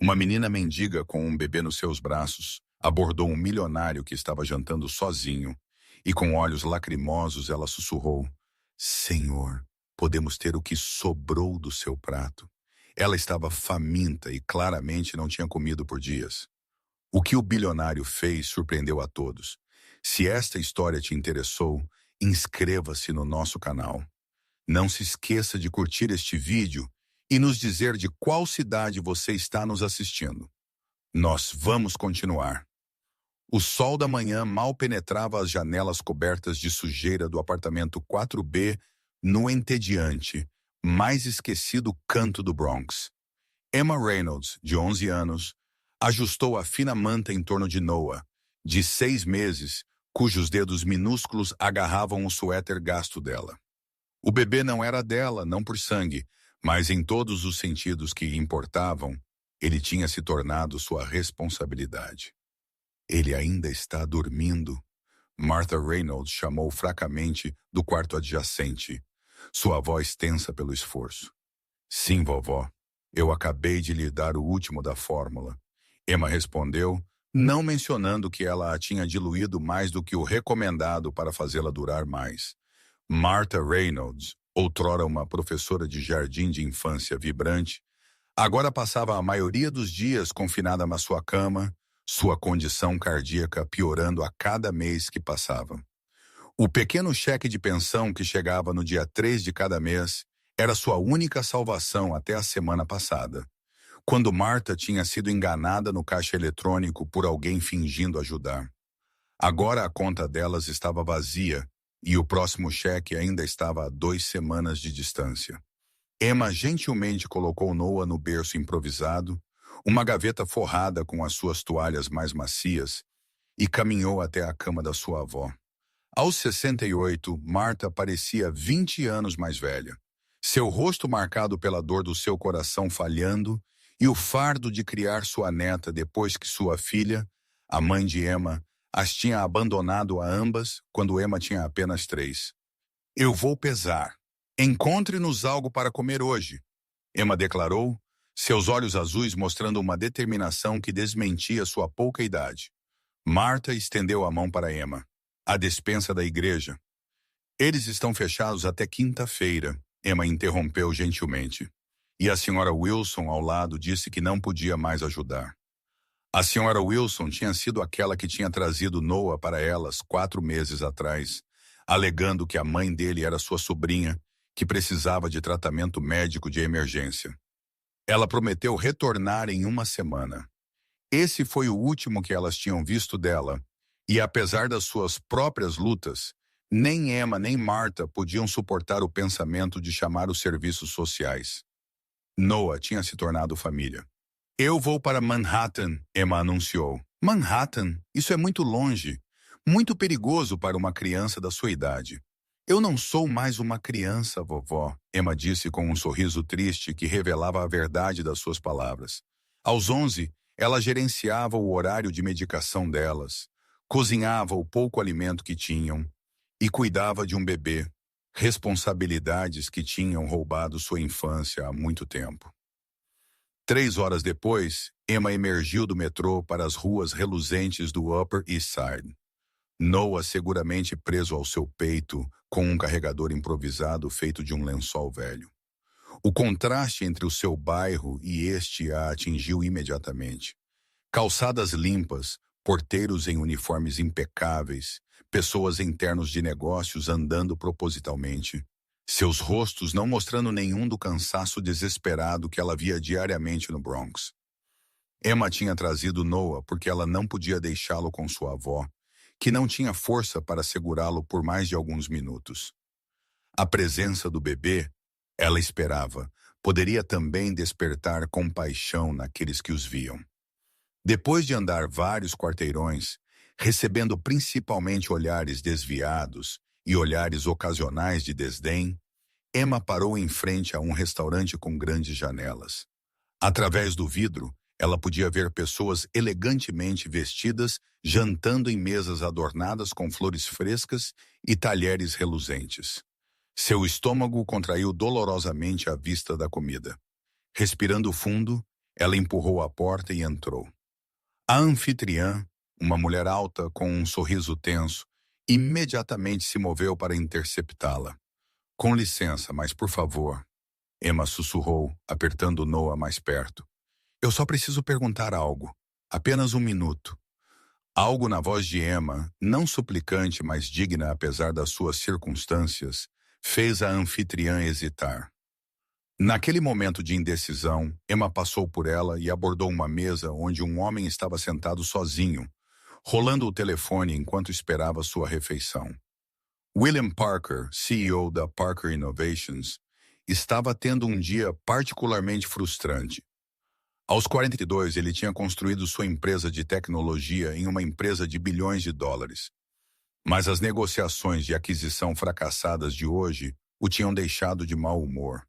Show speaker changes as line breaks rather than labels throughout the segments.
Uma menina mendiga com um bebê nos seus braços abordou um milionário que estava jantando sozinho e, com olhos lacrimosos, ela sussurrou: Senhor, podemos ter o que sobrou do seu prato. Ela estava faminta e claramente não tinha comido por dias. O que o bilionário fez surpreendeu a todos. Se esta história te interessou, inscreva-se no nosso canal. Não se esqueça de curtir este vídeo e nos dizer de qual cidade você está nos assistindo. Nós vamos continuar. O sol da manhã mal penetrava as janelas cobertas de sujeira do apartamento 4B no entediante, mais esquecido canto do Bronx. Emma Reynolds, de 11 anos, ajustou a fina manta em torno de Noah, de 6 meses, cujos dedos minúsculos agarravam o suéter gasto dela. O bebê não era dela, não por sangue, mas em todos os sentidos que importavam, ele tinha se tornado sua responsabilidade. Ele ainda está dormindo? Martha Reynolds chamou fracamente do quarto adjacente, sua voz tensa pelo esforço. Sim, vovó. Eu acabei de lhe dar o último da fórmula. Emma respondeu, não mencionando que ela a tinha diluído mais do que o recomendado para fazê-la durar mais. Martha Reynolds, outrora uma professora de jardim de infância vibrante, agora passava a maioria dos dias confinada na sua cama, sua condição cardíaca piorando a cada mês que passava. O pequeno cheque de pensão que chegava no dia 3 de cada mês era sua única salvação até a semana passada, quando Martha tinha sido enganada no caixa eletrônico por alguém fingindo ajudar. Agora a conta delas estava vazia e o próximo cheque ainda estava a 2 semanas de distância. Emma gentilmente colocou Noah no berço improvisado, uma gaveta forrada com as suas toalhas mais macias, e caminhou até a cama da sua avó. Aos 68, Martha parecia 20 anos mais velha, seu rosto marcado pela dor do seu coração falhando e o fardo de criar sua neta depois que sua filha, a mãe de Emma, as tinha abandonado a ambas quando Emma tinha apenas 3. Eu vou pesar. Encontre-nos algo para comer hoje, Emma declarou, seus olhos azuis mostrando uma determinação que desmentia sua pouca idade. Martha estendeu a mão para Emma. A despensa da igreja. Eles estão fechados até quinta-feira, Emma interrompeu gentilmente. E a senhora Wilson ao lado disse que não podia mais ajudar. A senhora Wilson tinha sido aquela que tinha trazido Noah para elas 4 meses atrás, alegando que a mãe dele era sua sobrinha, que precisava de tratamento médico de emergência. Ela prometeu retornar em 1 semana. Esse foi o último que elas tinham visto dela, e apesar das suas próprias lutas, nem Emma nem Martha podiam suportar o pensamento de chamar os serviços sociais. Noah tinha se tornado família. Eu vou para Manhattan, Emma anunciou. Manhattan? Isso é muito longe. Muito perigoso para uma criança da sua idade. Eu não sou mais uma criança, vovó, Emma disse com um sorriso triste que revelava a verdade das suas palavras. Aos 11, ela gerenciava o horário de medicação delas, cozinhava o pouco alimento que tinham e cuidava de um bebê, responsabilidades que tinham roubado sua infância há muito tempo. 3 horas depois, Emma emergiu do metrô para as ruas reluzentes do Upper East Side. Noah seguramente preso ao seu peito com um carregador improvisado feito de um lençol velho. O contraste entre o seu bairro e este a atingiu imediatamente. Calçadas limpas, porteiros em uniformes impecáveis, pessoas em ternos de negócios andando propositalmente, seus rostos não mostrando nenhum do cansaço desesperado que ela via diariamente no Bronx. Emma tinha trazido Noah porque ela não podia deixá-lo com sua avó, que não tinha força para segurá-lo por mais de alguns minutos. A presença do bebê, ela esperava, poderia também despertar compaixão naqueles que os viam. Depois de andar vários quarteirões, recebendo principalmente olhares desviados e olhares ocasionais de desdém, Emma parou em frente a um restaurante com grandes janelas. Através do vidro, ela podia ver pessoas elegantemente vestidas jantando em mesas adornadas com flores frescas e talheres reluzentes. Seu estômago contraiu dolorosamente à vista da comida. Respirando fundo, Ela empurrou a porta e entrou. A anfitriã, uma mulher alta com um sorriso tenso, imediatamente se moveu para interceptá-la. Com licença, mas por favor, Emma sussurrou, apertando Noah mais perto. Eu só preciso perguntar algo. Apenas um minuto. Algo na voz de Emma, não suplicante, mas digna apesar das suas circunstâncias, fez a anfitriã hesitar. Naquele momento de indecisão, Emma passou por ela e abordou uma mesa onde um homem estava sentado sozinho, rolando o telefone enquanto esperava sua refeição. William Parker, CEO da Parker Innovations, estava tendo um dia particularmente frustrante. Aos 42, ele tinha construído sua empresa de tecnologia em uma empresa de bilhões de dólares. Mas as negociações de aquisição fracassadas de hoje o tinham deixado de mau humor.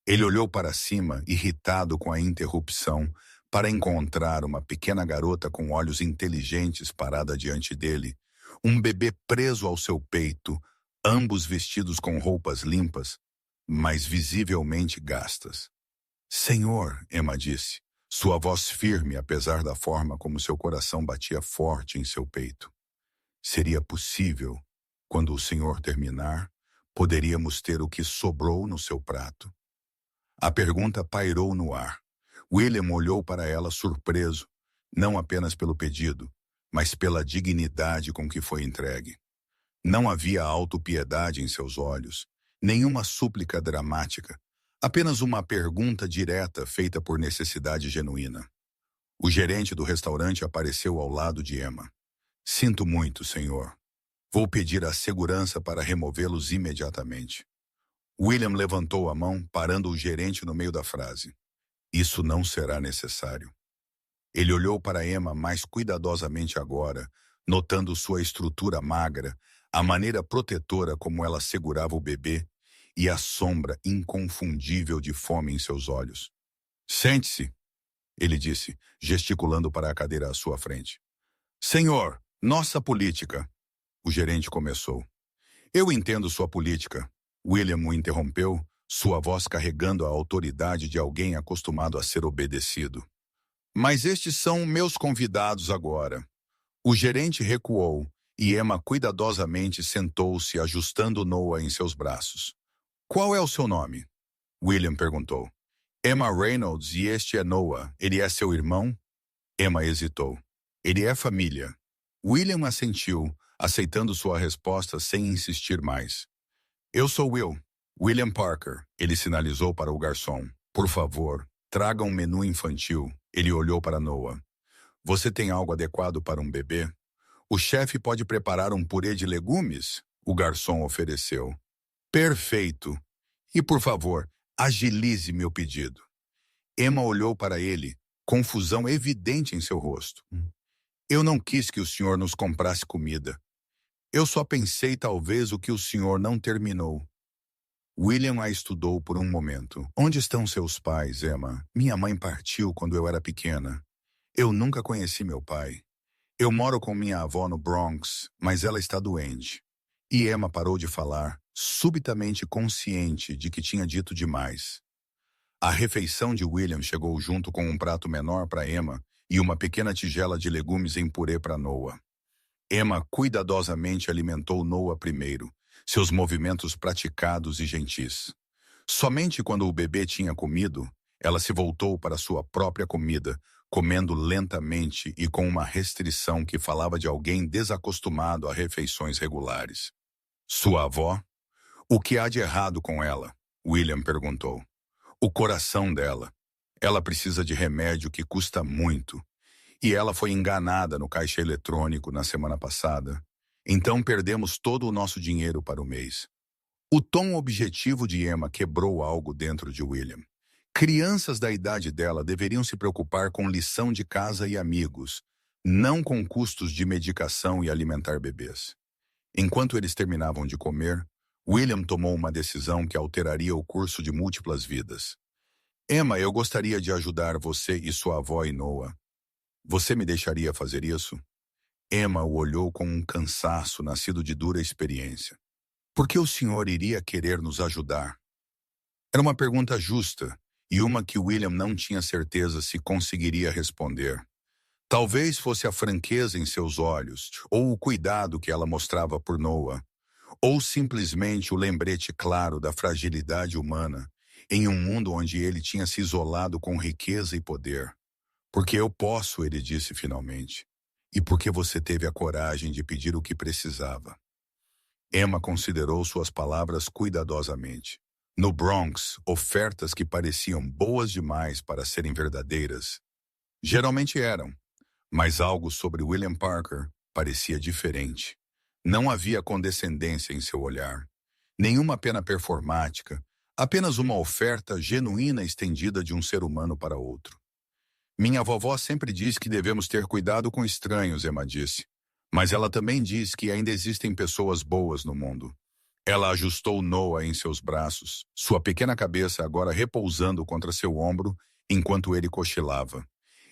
Ele olhou para cima, irritado com a interrupção, para encontrar uma pequena garota com olhos inteligentes parada diante dele, um bebê preso ao seu peito, ambos vestidos com roupas limpas, mas visivelmente gastas. Senhor, Emma disse, sua voz firme apesar da forma como seu coração batia forte em seu peito. Seria possível, quando o Senhor terminar, poderíamos ter o que sobrou no seu prato. A pergunta pairou no ar. William olhou para ela surpreso, não apenas pelo pedido, mas pela dignidade com que foi entregue. Não havia autopiedade em seus olhos, nenhuma súplica dramática, apenas uma pergunta direta feita por necessidade genuína. O gerente do restaurante apareceu ao lado de Emma. Sinto muito, senhor. Vou pedir a segurança para removê-los imediatamente. William levantou a mão, parando o gerente no meio da frase. Isso não será necessário. Ele olhou para Emma mais cuidadosamente agora, notando sua estrutura magra, a maneira protetora como ela segurava o bebê e a sombra inconfundível de fome em seus olhos. Sente-se, ele disse, gesticulando para a cadeira à sua frente. Senhor, nossa política. O gerente começou. Eu entendo sua política. William o interrompeu, sua voz carregando a autoridade de alguém acostumado a ser obedecido. Mas estes são meus convidados agora. O gerente recuou e Emma cuidadosamente sentou-se, ajustando Noah em seus braços. Qual é o seu nome? William perguntou. Emma Reynolds e este é Noah. Ele é seu irmão? Emma hesitou. Ele é família. William assentiu, aceitando sua resposta sem insistir mais. Eu sou William Parker, ele sinalizou para o garçom. Por favor, traga um menu infantil. Ele olhou para Noah. Você tem algo adequado para um bebê? O chefe pode preparar um purê de legumes? O garçom ofereceu. Perfeito. E por favor, agilize meu pedido. Emma olhou para ele, confusão evidente em seu rosto. Eu não quis que o senhor nos comprasse comida. Eu só pensei talvez o que o senhor não terminou. William a estudou por um momento. Onde estão seus pais, Emma? Minha mãe partiu quando eu era pequena. Eu nunca conheci meu pai. Eu moro com minha avó no Bronx, mas ela está doente. E Emma parou de falar, subitamente consciente de que tinha dito demais. A refeição de William chegou junto com um prato menor para Emma e uma pequena tigela de legumes em purê para Noah. Emma cuidadosamente alimentou Noah primeiro, seus movimentos praticados e gentis. Somente quando o bebê tinha comido, ela se voltou para sua própria comida, comendo lentamente e com uma restrição que falava de alguém desacostumado a refeições regulares. Sua avó? O que há de errado com ela? William perguntou. O coração dela. Ela precisa de remédio que custa muito. E ela foi enganada no caixa eletrônico na semana passada. Então perdemos todo o nosso dinheiro para o mês. O tom objetivo de Emma quebrou algo dentro de William. Crianças da idade dela deveriam se preocupar com lição de casa e amigos, não com custos de medicação e alimentar bebês. Enquanto eles terminavam de comer, William tomou uma decisão que alteraria o curso de múltiplas vidas. Emma, eu gostaria de ajudar você e sua avó e Noah. Você me deixaria fazer isso? Emma o olhou com um cansaço nascido de dura experiência. Por que o senhor iria querer nos ajudar? Era uma pergunta justa, e uma que William não tinha certeza se conseguiria responder. Talvez fosse a franqueza em seus olhos, ou o cuidado que ela mostrava por Noah, ou simplesmente o lembrete claro da fragilidade humana em um mundo onde ele tinha se isolado com riqueza e poder. Porque eu posso, ele disse finalmente, e porque você teve a coragem de pedir o que precisava. Emma considerou suas palavras cuidadosamente. No Bronx, ofertas que pareciam boas demais para serem verdadeiras, geralmente eram, mas algo sobre William Parker parecia diferente. Não havia condescendência em seu olhar, nenhuma pena performática, apenas uma oferta genuína estendida de um ser humano para outro. Minha vovó sempre diz que devemos ter cuidado com estranhos, Emma disse. Mas ela também diz que ainda existem pessoas boas no mundo. Ela ajustou Noah em seus braços, sua pequena cabeça agora repousando contra seu ombro enquanto ele cochilava.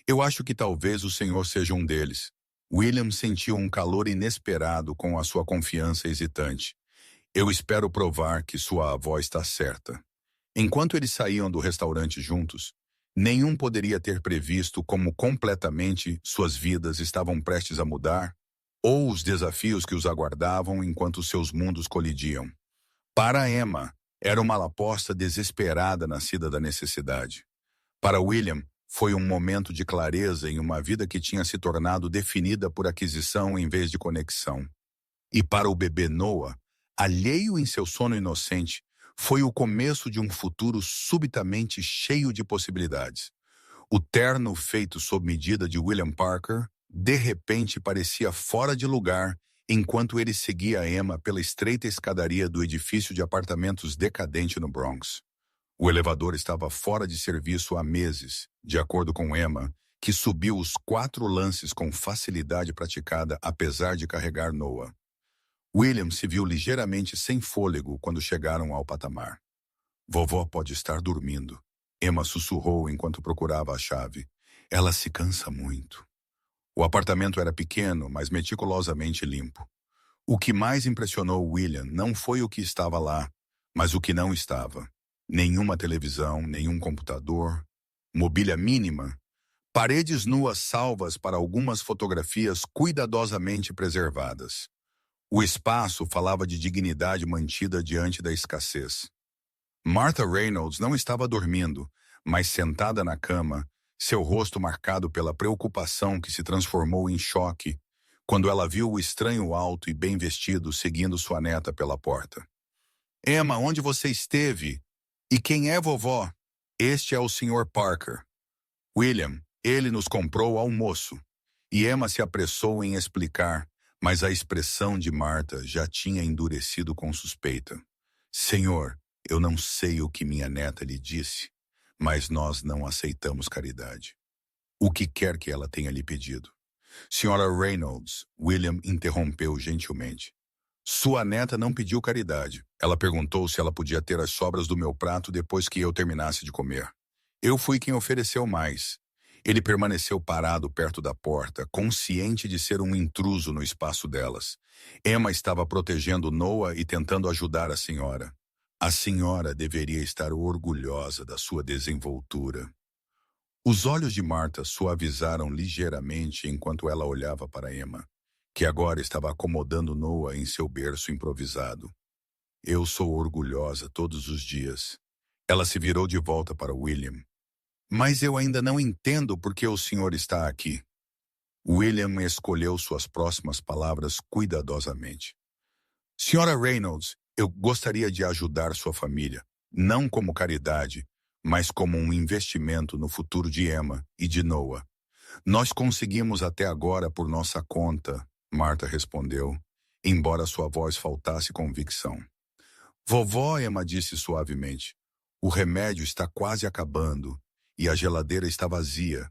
Eu acho que talvez o Senhor seja um deles. William sentiu um calor inesperado com a sua confiança hesitante. Eu espero provar que sua avó está certa. Enquanto eles saíam do restaurante juntos, nenhum poderia ter previsto como completamente suas vidas estavam prestes a mudar, ou os desafios que os aguardavam enquanto seus mundos colidiam. Para Emma, era uma aposta desesperada nascida da necessidade. Para William, foi um momento de clareza em uma vida que tinha se tornado definida por aquisição em vez de conexão. E para o bebê Noah, alheio em seu sono inocente, foi o começo de um futuro subitamente cheio de possibilidades. O terno feito sob medida de William Parker, de repente parecia fora de lugar enquanto ele seguia Emma pela estreita escadaria do edifício de apartamentos decadente no Bronx. O elevador estava fora de serviço há meses, de acordo com Emma, que subiu os 4 lances com facilidade praticada apesar de carregar Noah. William se viu ligeiramente sem fôlego quando chegaram ao patamar. Vovó pode estar dormindo, Emma sussurrou enquanto procurava a chave. Ela se cansa muito. O apartamento era pequeno, mas meticulosamente limpo. O que mais impressionou William não foi o que estava lá, mas o que não estava. Nenhuma televisão, nenhum computador, mobília mínima, paredes nuas salvas para algumas fotografias cuidadosamente preservadas. O espaço falava de dignidade mantida diante da escassez. Martha Reynolds não estava dormindo, mas sentada na cama, seu rosto marcado pela preocupação que se transformou em choque quando ela viu o estranho alto e bem vestido seguindo sua neta pela porta. Emma, onde você esteve? E quem é vovó? Este é o Sr. Parker. William, ele nos comprou almoço. E Emma se apressou em explicar, mas a expressão de Martha já tinha endurecido com suspeita. Senhor, eu não sei o que minha neta lhe disse, mas nós não aceitamos caridade. O que quer que ela tenha lhe pedido? Senhora Reynolds, William interrompeu gentilmente. Sua neta não pediu caridade. Ela perguntou se ela podia ter as sobras do meu prato depois que eu terminasse de comer. Eu fui quem ofereceu mais. Ele permaneceu parado perto da porta, consciente de ser um intruso no espaço delas. Emma estava protegendo Noah e tentando ajudar a senhora. A senhora deveria estar orgulhosa da sua desenvoltura. Os olhos de Martha suavizaram ligeiramente enquanto ela olhava para Emma, que agora estava acomodando Noah em seu berço improvisado. Eu sou orgulhosa todos os dias. Ela se virou de volta para William. Mas eu ainda não entendo por que o senhor está aqui. William escolheu suas próximas palavras cuidadosamente. Senhora Reynolds, eu gostaria de ajudar sua família, não como caridade, mas como um investimento no futuro de Emma e de Noah. Nós conseguimos até agora por nossa conta, Martha respondeu, embora sua voz faltasse convicção. Vovó, Emma disse suavemente, o remédio está quase acabando e a geladeira está vazia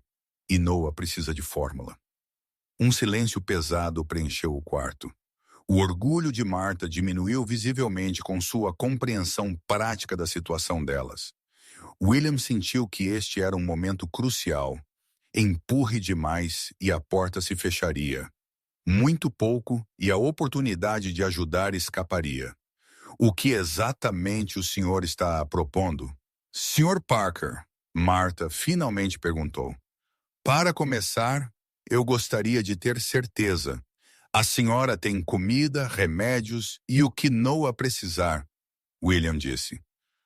e Noah precisa de fórmula. Um silêncio pesado preencheu o quarto. O orgulho de Martha diminuiu visivelmente com sua compreensão prática da situação delas. William sentiu que este era um momento crucial. Empurre demais e a porta se fecharia. Muito pouco e a oportunidade de ajudar escaparia. O que exatamente o senhor está propondo? Sr. Parker, Marta finalmente perguntou. Para começar, eu gostaria de ter certeza. A senhora tem comida, remédios e o que Noah precisar, William disse.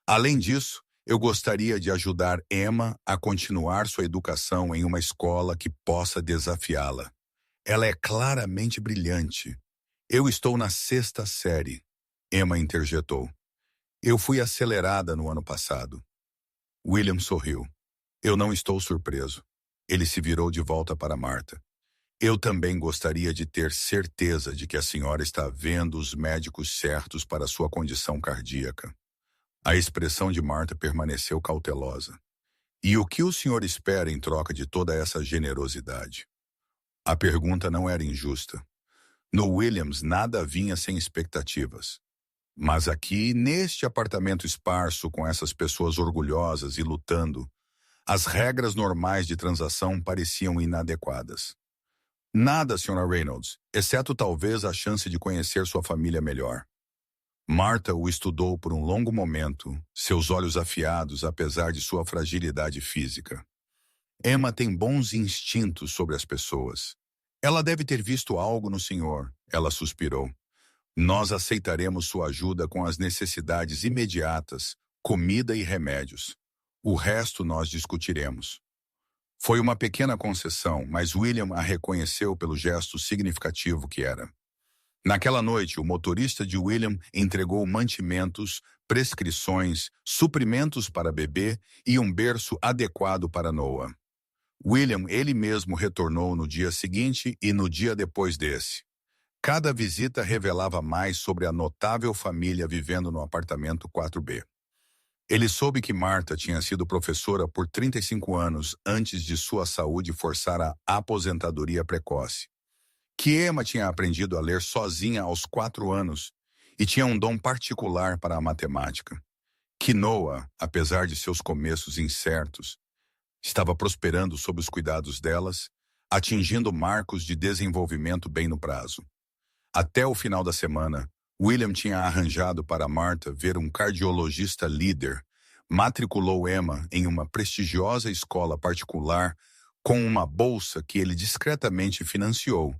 Além disso, eu gostaria de ajudar Emma a continuar sua educação em uma escola que possa desafiá-la. Ela é claramente brilhante. Eu estou na 6ª série, Emma interjetou. Eu fui acelerada no ano passado. William sorriu. Eu não estou surpreso. Ele se virou de volta para Marta. Eu também gostaria de ter certeza de que a senhora está vendo os médicos certos para sua condição cardíaca. A expressão de Marta permaneceu cautelosa. E o que o senhor espera em troca de toda essa generosidade? A pergunta não era injusta. No Williams nada vinha sem expectativas. Mas aqui, neste apartamento esparso com essas pessoas orgulhosas e lutando, as regras normais de transação pareciam inadequadas. Nada, Sra. Reynolds, exceto talvez a chance de conhecer sua família melhor. Marta o estudou por um longo momento, seus olhos afiados apesar de sua fragilidade física. Emma tem bons instintos sobre as pessoas. Ela deve ter visto algo no senhor, ela suspirou. Nós aceitaremos sua ajuda com as necessidades imediatas, comida e remédios. O resto nós discutiremos. Foi uma pequena concessão, mas William a reconheceu pelo gesto significativo que era. Naquela noite, o motorista de William entregou mantimentos, prescrições, suprimentos para bebê e um berço adequado para Noah. William ele mesmo retornou no dia seguinte e no dia depois desse. Cada visita revelava mais sobre a notável família vivendo no apartamento 4B. Ele soube que Marta tinha sido professora por 35 anos antes de sua saúde forçar a aposentadoria precoce. Que Emma tinha aprendido a ler sozinha aos 4 anos e tinha um dom particular para a matemática. Que Noah, apesar de seus começos incertos, estava prosperando sob os cuidados delas, atingindo marcos de desenvolvimento bem no prazo. Até o final da semana, William tinha arranjado para Marta ver um cardiologista líder, matriculou Emma em uma prestigiosa escola particular com uma bolsa que ele discretamente financiou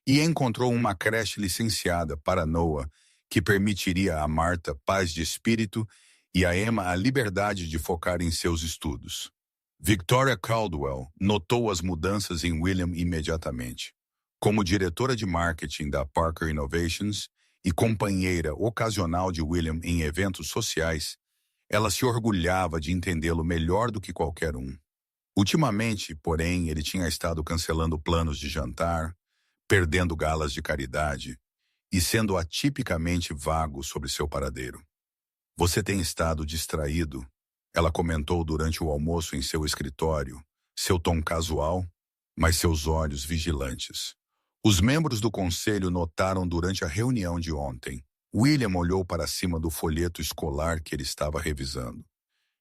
e encontrou uma creche licenciada para Noah que permitiria a Marta paz de espírito e a Emma a liberdade de focar em seus estudos. Victoria Caldwell notou as mudanças em William imediatamente. Como diretora de marketing da Parker Innovations e companheira ocasional de William em eventos sociais, ela se orgulhava de entendê-lo melhor do que qualquer um. Ultimamente, porém, ele tinha estado cancelando planos de jantar, perdendo galas de caridade e sendo atipicamente vago sobre seu paradeiro. Você tem estado distraído, ela comentou durante o almoço em seu escritório, seu tom casual, mas seus olhos vigilantes. Os membros do conselho notaram durante a reunião de ontem. William olhou para cima do folheto escolar que ele estava revisando.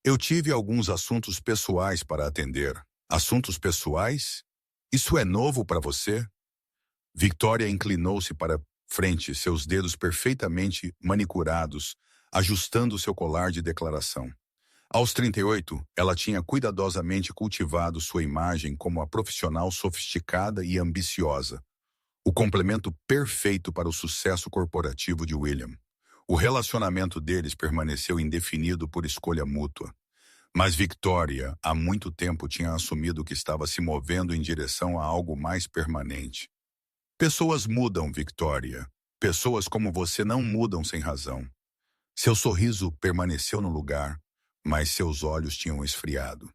Eu tive alguns assuntos pessoais para atender. Assuntos pessoais? Isso é novo para você? Victoria inclinou-se para frente, seus dedos perfeitamente manicurados, ajustando seu colar de declaração. Aos 38, ela tinha cuidadosamente cultivado sua imagem como a profissional sofisticada e ambiciosa, o complemento perfeito para o sucesso corporativo de William. O relacionamento deles permaneceu indefinido por escolha mútua. Mas Victoria, há muito tempo, tinha assumido que estava se movendo em direção a algo mais permanente. Pessoas mudam, Victoria. Pessoas como você não mudam sem razão. Seu sorriso permaneceu no lugar, mas seus olhos tinham esfriado.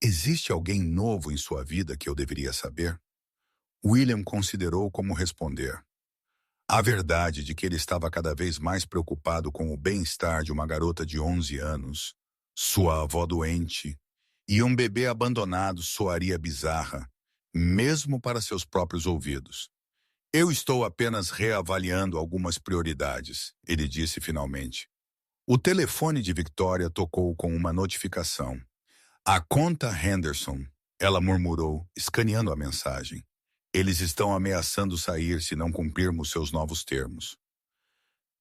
Existe alguém novo em sua vida que eu deveria saber? William considerou como responder. A verdade de que ele estava cada vez mais preocupado com o bem-estar de uma garota de 11 anos, sua avó doente, e um bebê abandonado soaria bizarra, mesmo para seus próprios ouvidos. Eu estou apenas reavaliando algumas prioridades, ele disse finalmente. O telefone de Victoria tocou com uma notificação. A conta Henderson, ela murmurou, escaneando a mensagem. Eles estão ameaçando sair se não cumprirmos seus novos termos.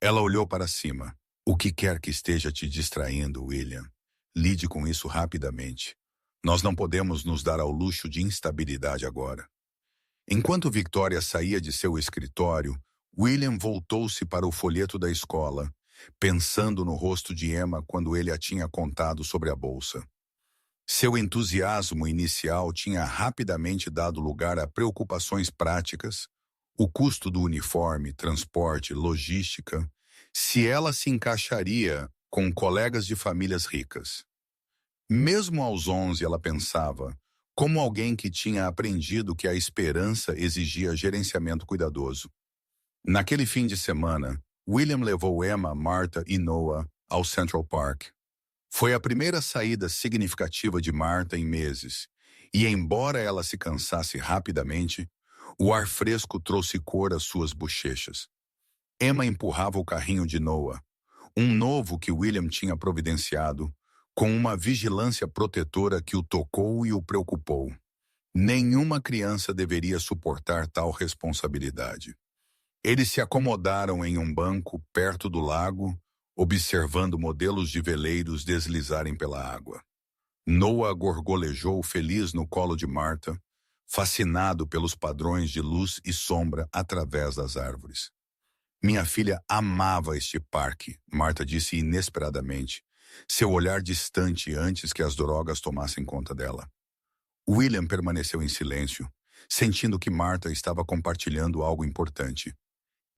Ela olhou para cima. O que quer que esteja te distraindo, William? Lide com isso rapidamente. Nós não podemos nos dar ao luxo de instabilidade agora. Enquanto Victoria saía de seu escritório, William voltou-se para o folheto da escola, pensando no rosto de Emma quando ele a tinha contado sobre a bolsa. Seu entusiasmo inicial tinha rapidamente dado lugar a preocupações práticas, o custo do uniforme, transporte, logística, se ela se encaixaria com colegas de famílias ricas. Mesmo aos 11, ela pensava, como alguém que tinha aprendido que a esperança exigia gerenciamento cuidadoso. Naquele fim de semana, William levou Emma, Martha e Noah ao Central Park. Foi a primeira saída significativa de Martha em meses, e embora ela se cansasse rapidamente, o ar fresco trouxe cor às suas bochechas. Emma empurrava o carrinho de Noah, um novo que William tinha providenciado, com uma vigilância protetora que o tocou e o preocupou. Nenhuma criança deveria suportar tal responsabilidade. Eles se acomodaram em um banco perto do lago, observando modelos de veleiros deslizarem pela água. Noah gorgolejou feliz no colo de Martha, fascinado pelos padrões de luz e sombra através das árvores. Minha filha amava este parque, Martha disse inesperadamente, seu olhar distante antes que as drogas tomassem conta dela. William permaneceu em silêncio, sentindo que Martha estava compartilhando algo importante.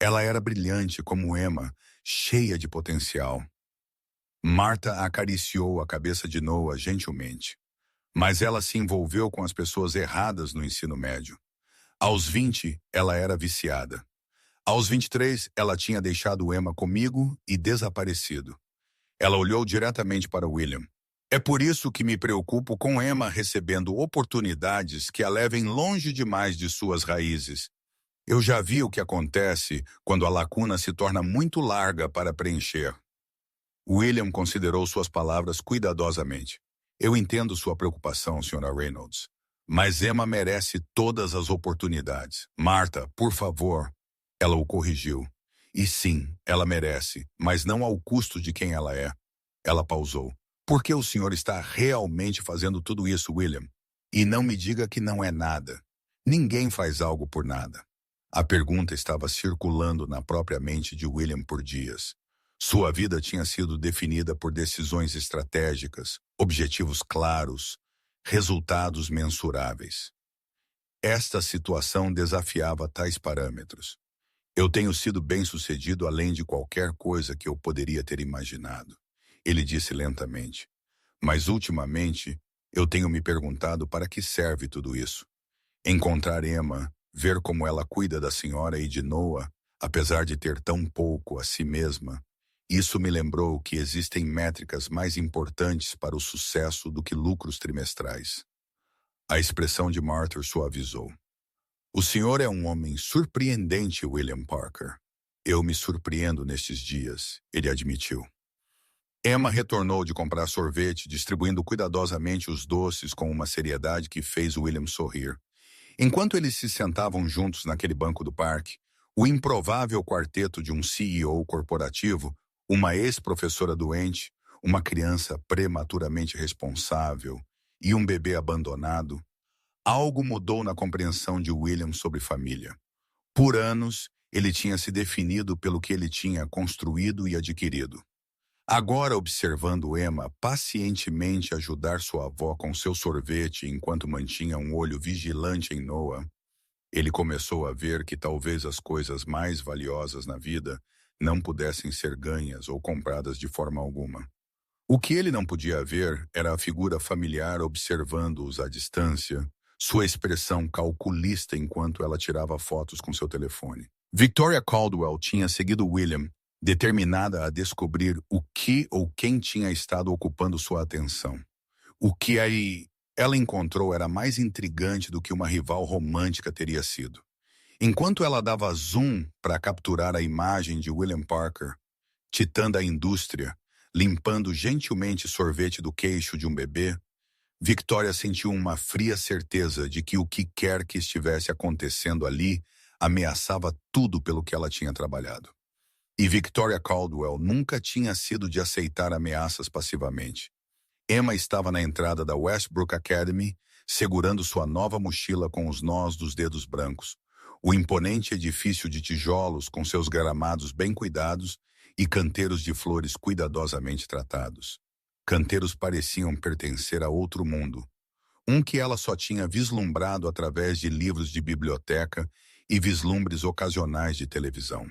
Ela era brilhante como Emma, cheia de potencial. Martha acariciou a cabeça de Noah gentilmente. Mas ela se envolveu com as pessoas erradas no ensino médio. Aos 20, ela era viciada. Aos 23, ela tinha deixado Emma comigo e desaparecido. Ela olhou diretamente para William. É por isso que me preocupo com Emma recebendo oportunidades que a levem longe demais de suas raízes. Eu já vi o que acontece quando a lacuna se torna muito larga para preencher. William considerou suas palavras cuidadosamente. Eu entendo sua preocupação, Sra. Reynolds. Mas Emma merece todas as oportunidades. Martha, por favor. Ela o corrigiu. E sim, ela merece, mas não ao custo de quem ela é. Ela pausou. Por que o senhor está realmente fazendo tudo isso, William? E não me diga que não é nada. Ninguém faz algo por nada. A pergunta estava circulando na própria mente de William por dias. Sua vida tinha sido definida por decisões estratégicas, objetivos claros, resultados mensuráveis. Esta situação desafiava tais parâmetros. Eu tenho sido bem-sucedido além de qualquer coisa que eu poderia ter imaginado, ele disse lentamente. Mas ultimamente, eu tenho me perguntado para que serve tudo isso. Encontrar Emma, ver como ela cuida da senhora e de Noah, apesar de ter tão pouco a si mesma, isso me lembrou que existem métricas mais importantes para o sucesso do que lucros trimestrais. A expressão de Martha suavizou. O senhor é um homem surpreendente, William Parker. Eu me surpreendo nestes dias, ele admitiu. Emma retornou de comprar sorvete, distribuindo cuidadosamente os doces com uma seriedade que fez William sorrir. Enquanto eles se sentavam juntos naquele banco do parque, o improvável quarteto de um CEO corporativo, uma ex-professora doente, uma criança prematuramente responsável e um bebê abandonado, algo mudou na compreensão de William sobre família. Por anos, ele tinha se definido pelo que ele tinha construído e adquirido. Agora, observando Emma pacientemente ajudar sua avó com seu sorvete enquanto mantinha um olho vigilante em Noah, ele começou a ver que talvez as coisas mais valiosas na vida não pudessem ser ganhas ou compradas de forma alguma. O que ele não podia ver era a figura familiar observando-os à distância, sua expressão calculista enquanto ela tirava fotos com seu telefone. Victoria Caldwell tinha seguido William, determinada a descobrir o que ou quem tinha estado ocupando sua atenção. O que aí ela encontrou era mais intrigante do que uma rival romântica teria sido. Enquanto ela dava zoom para capturar a imagem de William Parker, titã da indústria, limpando gentilmente sorvete do queixo de um bebê, Victoria sentiu uma fria certeza de que o que quer que estivesse acontecendo ali ameaçava tudo pelo que ela tinha trabalhado. E Victoria Caldwell nunca tinha sido de aceitar ameaças passivamente. Emma estava na entrada da Westbrook Academy, segurando sua nova mochila com os nós dos dedos brancos. O imponente edifício de tijolos com seus gramados bem cuidados e canteiros de flores cuidadosamente tratados. Canteiros pareciam pertencer a outro mundo, um que ela só tinha vislumbrado através de livros de biblioteca e vislumbres ocasionais de televisão.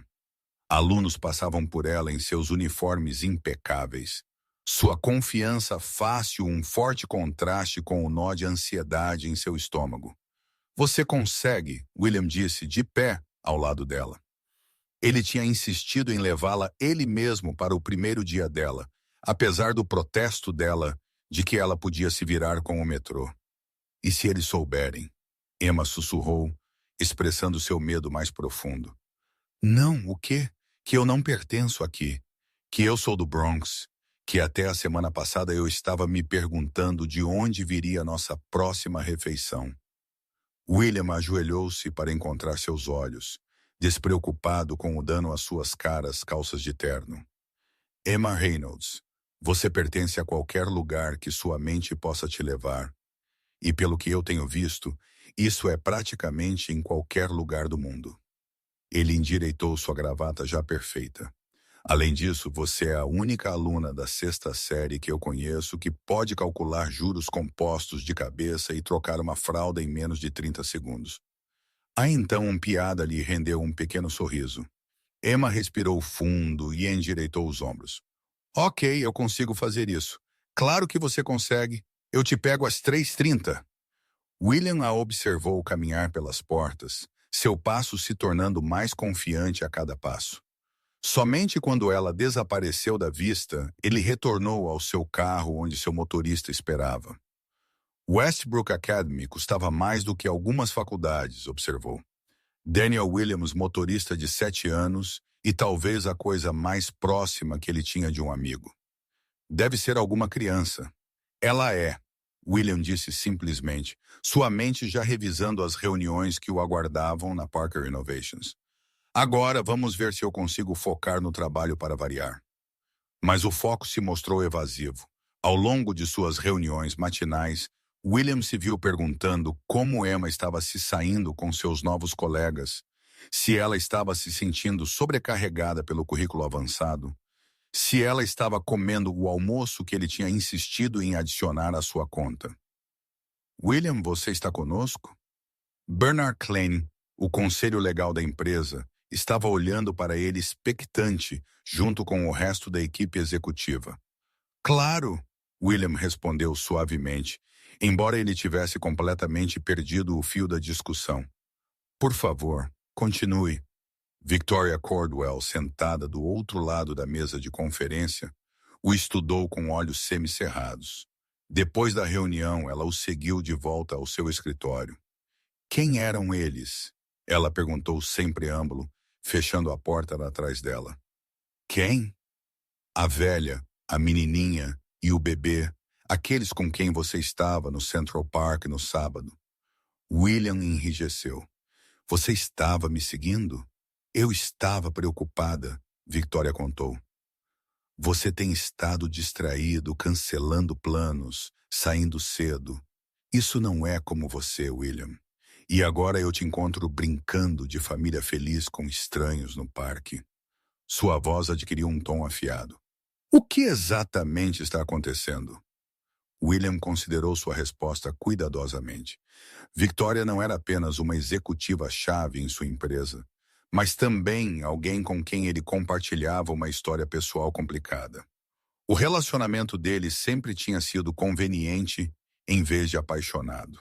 Alunos passavam por ela em seus uniformes impecáveis. Sua confiança fácil, um forte contraste com o nó de ansiedade em seu estômago. Você consegue, William disse, de pé ao lado dela. Ele tinha insistido em levá-la ele mesmo para o primeiro dia dela, apesar do protesto dela de que ela podia se virar com o metrô. E se eles souberem? Emma sussurrou, expressando seu medo mais profundo. Não, o quê? Que eu não pertenço aqui. Que eu sou do Bronx. Que até a semana passada eu estava me perguntando de onde viria nossa próxima refeição. William ajoelhou-se para encontrar seus olhos, despreocupado com o dano às suas caras calças de terno. Emma Reynolds, você pertence a qualquer lugar que sua mente possa te levar. E pelo que eu tenho visto, isso é praticamente em qualquer lugar do mundo. Ele endireitou sua gravata já perfeita. Além disso, você é a única aluna da 6ª série que eu conheço que pode calcular juros compostos de cabeça e trocar uma fralda em menos de 30 segundos. Aí então piada lhe rendeu um pequeno sorriso. Emma respirou fundo e endireitou os ombros. Ok, eu consigo fazer isso. Claro que você consegue. Eu te pego às 3h30. William a observou caminhar pelas portas, seu passo se tornando mais confiante a cada passo. Somente quando ela desapareceu da vista, ele retornou ao seu carro onde seu motorista esperava. Westbrook Academy custava mais do que algumas faculdades, observou. Daniel Williams, motorista de 7 anos, e talvez a coisa mais próxima que ele tinha de um amigo. Deve ser alguma criança. Ela é, William disse simplesmente, sua mente já revisando as reuniões que o aguardavam na Parker Innovations. Agora vamos ver se eu consigo focar no trabalho para variar. Mas o foco se mostrou evasivo. Ao longo de suas reuniões matinais, William se viu perguntando como Emma estava se saindo com seus novos colegas, se ela estava se sentindo sobrecarregada pelo currículo avançado, se ela estava comendo o almoço que ele tinha insistido em adicionar à sua conta. William, você está conosco? Bernard Klein, o conselho legal da empresa, estava olhando para ele expectante, junto com o resto da equipe executiva. Claro, William respondeu suavemente, embora ele tivesse completamente perdido o fio da discussão. Por favor, continue. Victoria Cordwell, sentada do outro lado da mesa de conferência, o estudou com olhos semicerrados. Depois da reunião, ela o seguiu de volta ao seu escritório. Quem eram eles? Ela perguntou sem preâmbulo, fechando a porta atrás dela. Quem? A velha, a menininha e o bebê, aqueles com quem você estava no Central Park no sábado. William enrijeceu. Você estava me seguindo? Eu estava preocupada, Victoria contou. Você tem estado distraído, cancelando planos, saindo cedo. Isso não é como você, William. E agora eu te encontro brincando de família feliz com estranhos no parque. Sua voz adquiriu um tom afiado. O que exatamente está acontecendo? William considerou sua resposta cuidadosamente. Victoria não era apenas uma executiva-chave em sua empresa, mas também alguém com quem ele compartilhava uma história pessoal complicada. O relacionamento deles sempre tinha sido conveniente em vez de apaixonado.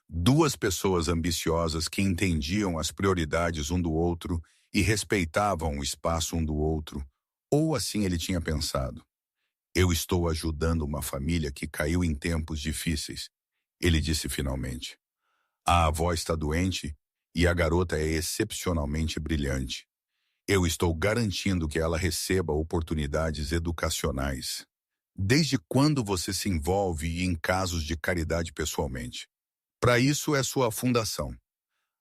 Duas pessoas ambiciosas que entendiam as prioridades um do outro e respeitavam o espaço um do outro, ou assim ele tinha pensado. Eu estou ajudando uma família que caiu em tempos difíceis, ele disse finalmente. A avó está doente e a garota é excepcionalmente brilhante. Eu estou garantindo que ela receba oportunidades educacionais. Desde quando você se envolve em casos de caridade pessoalmente? Para isso é sua fundação.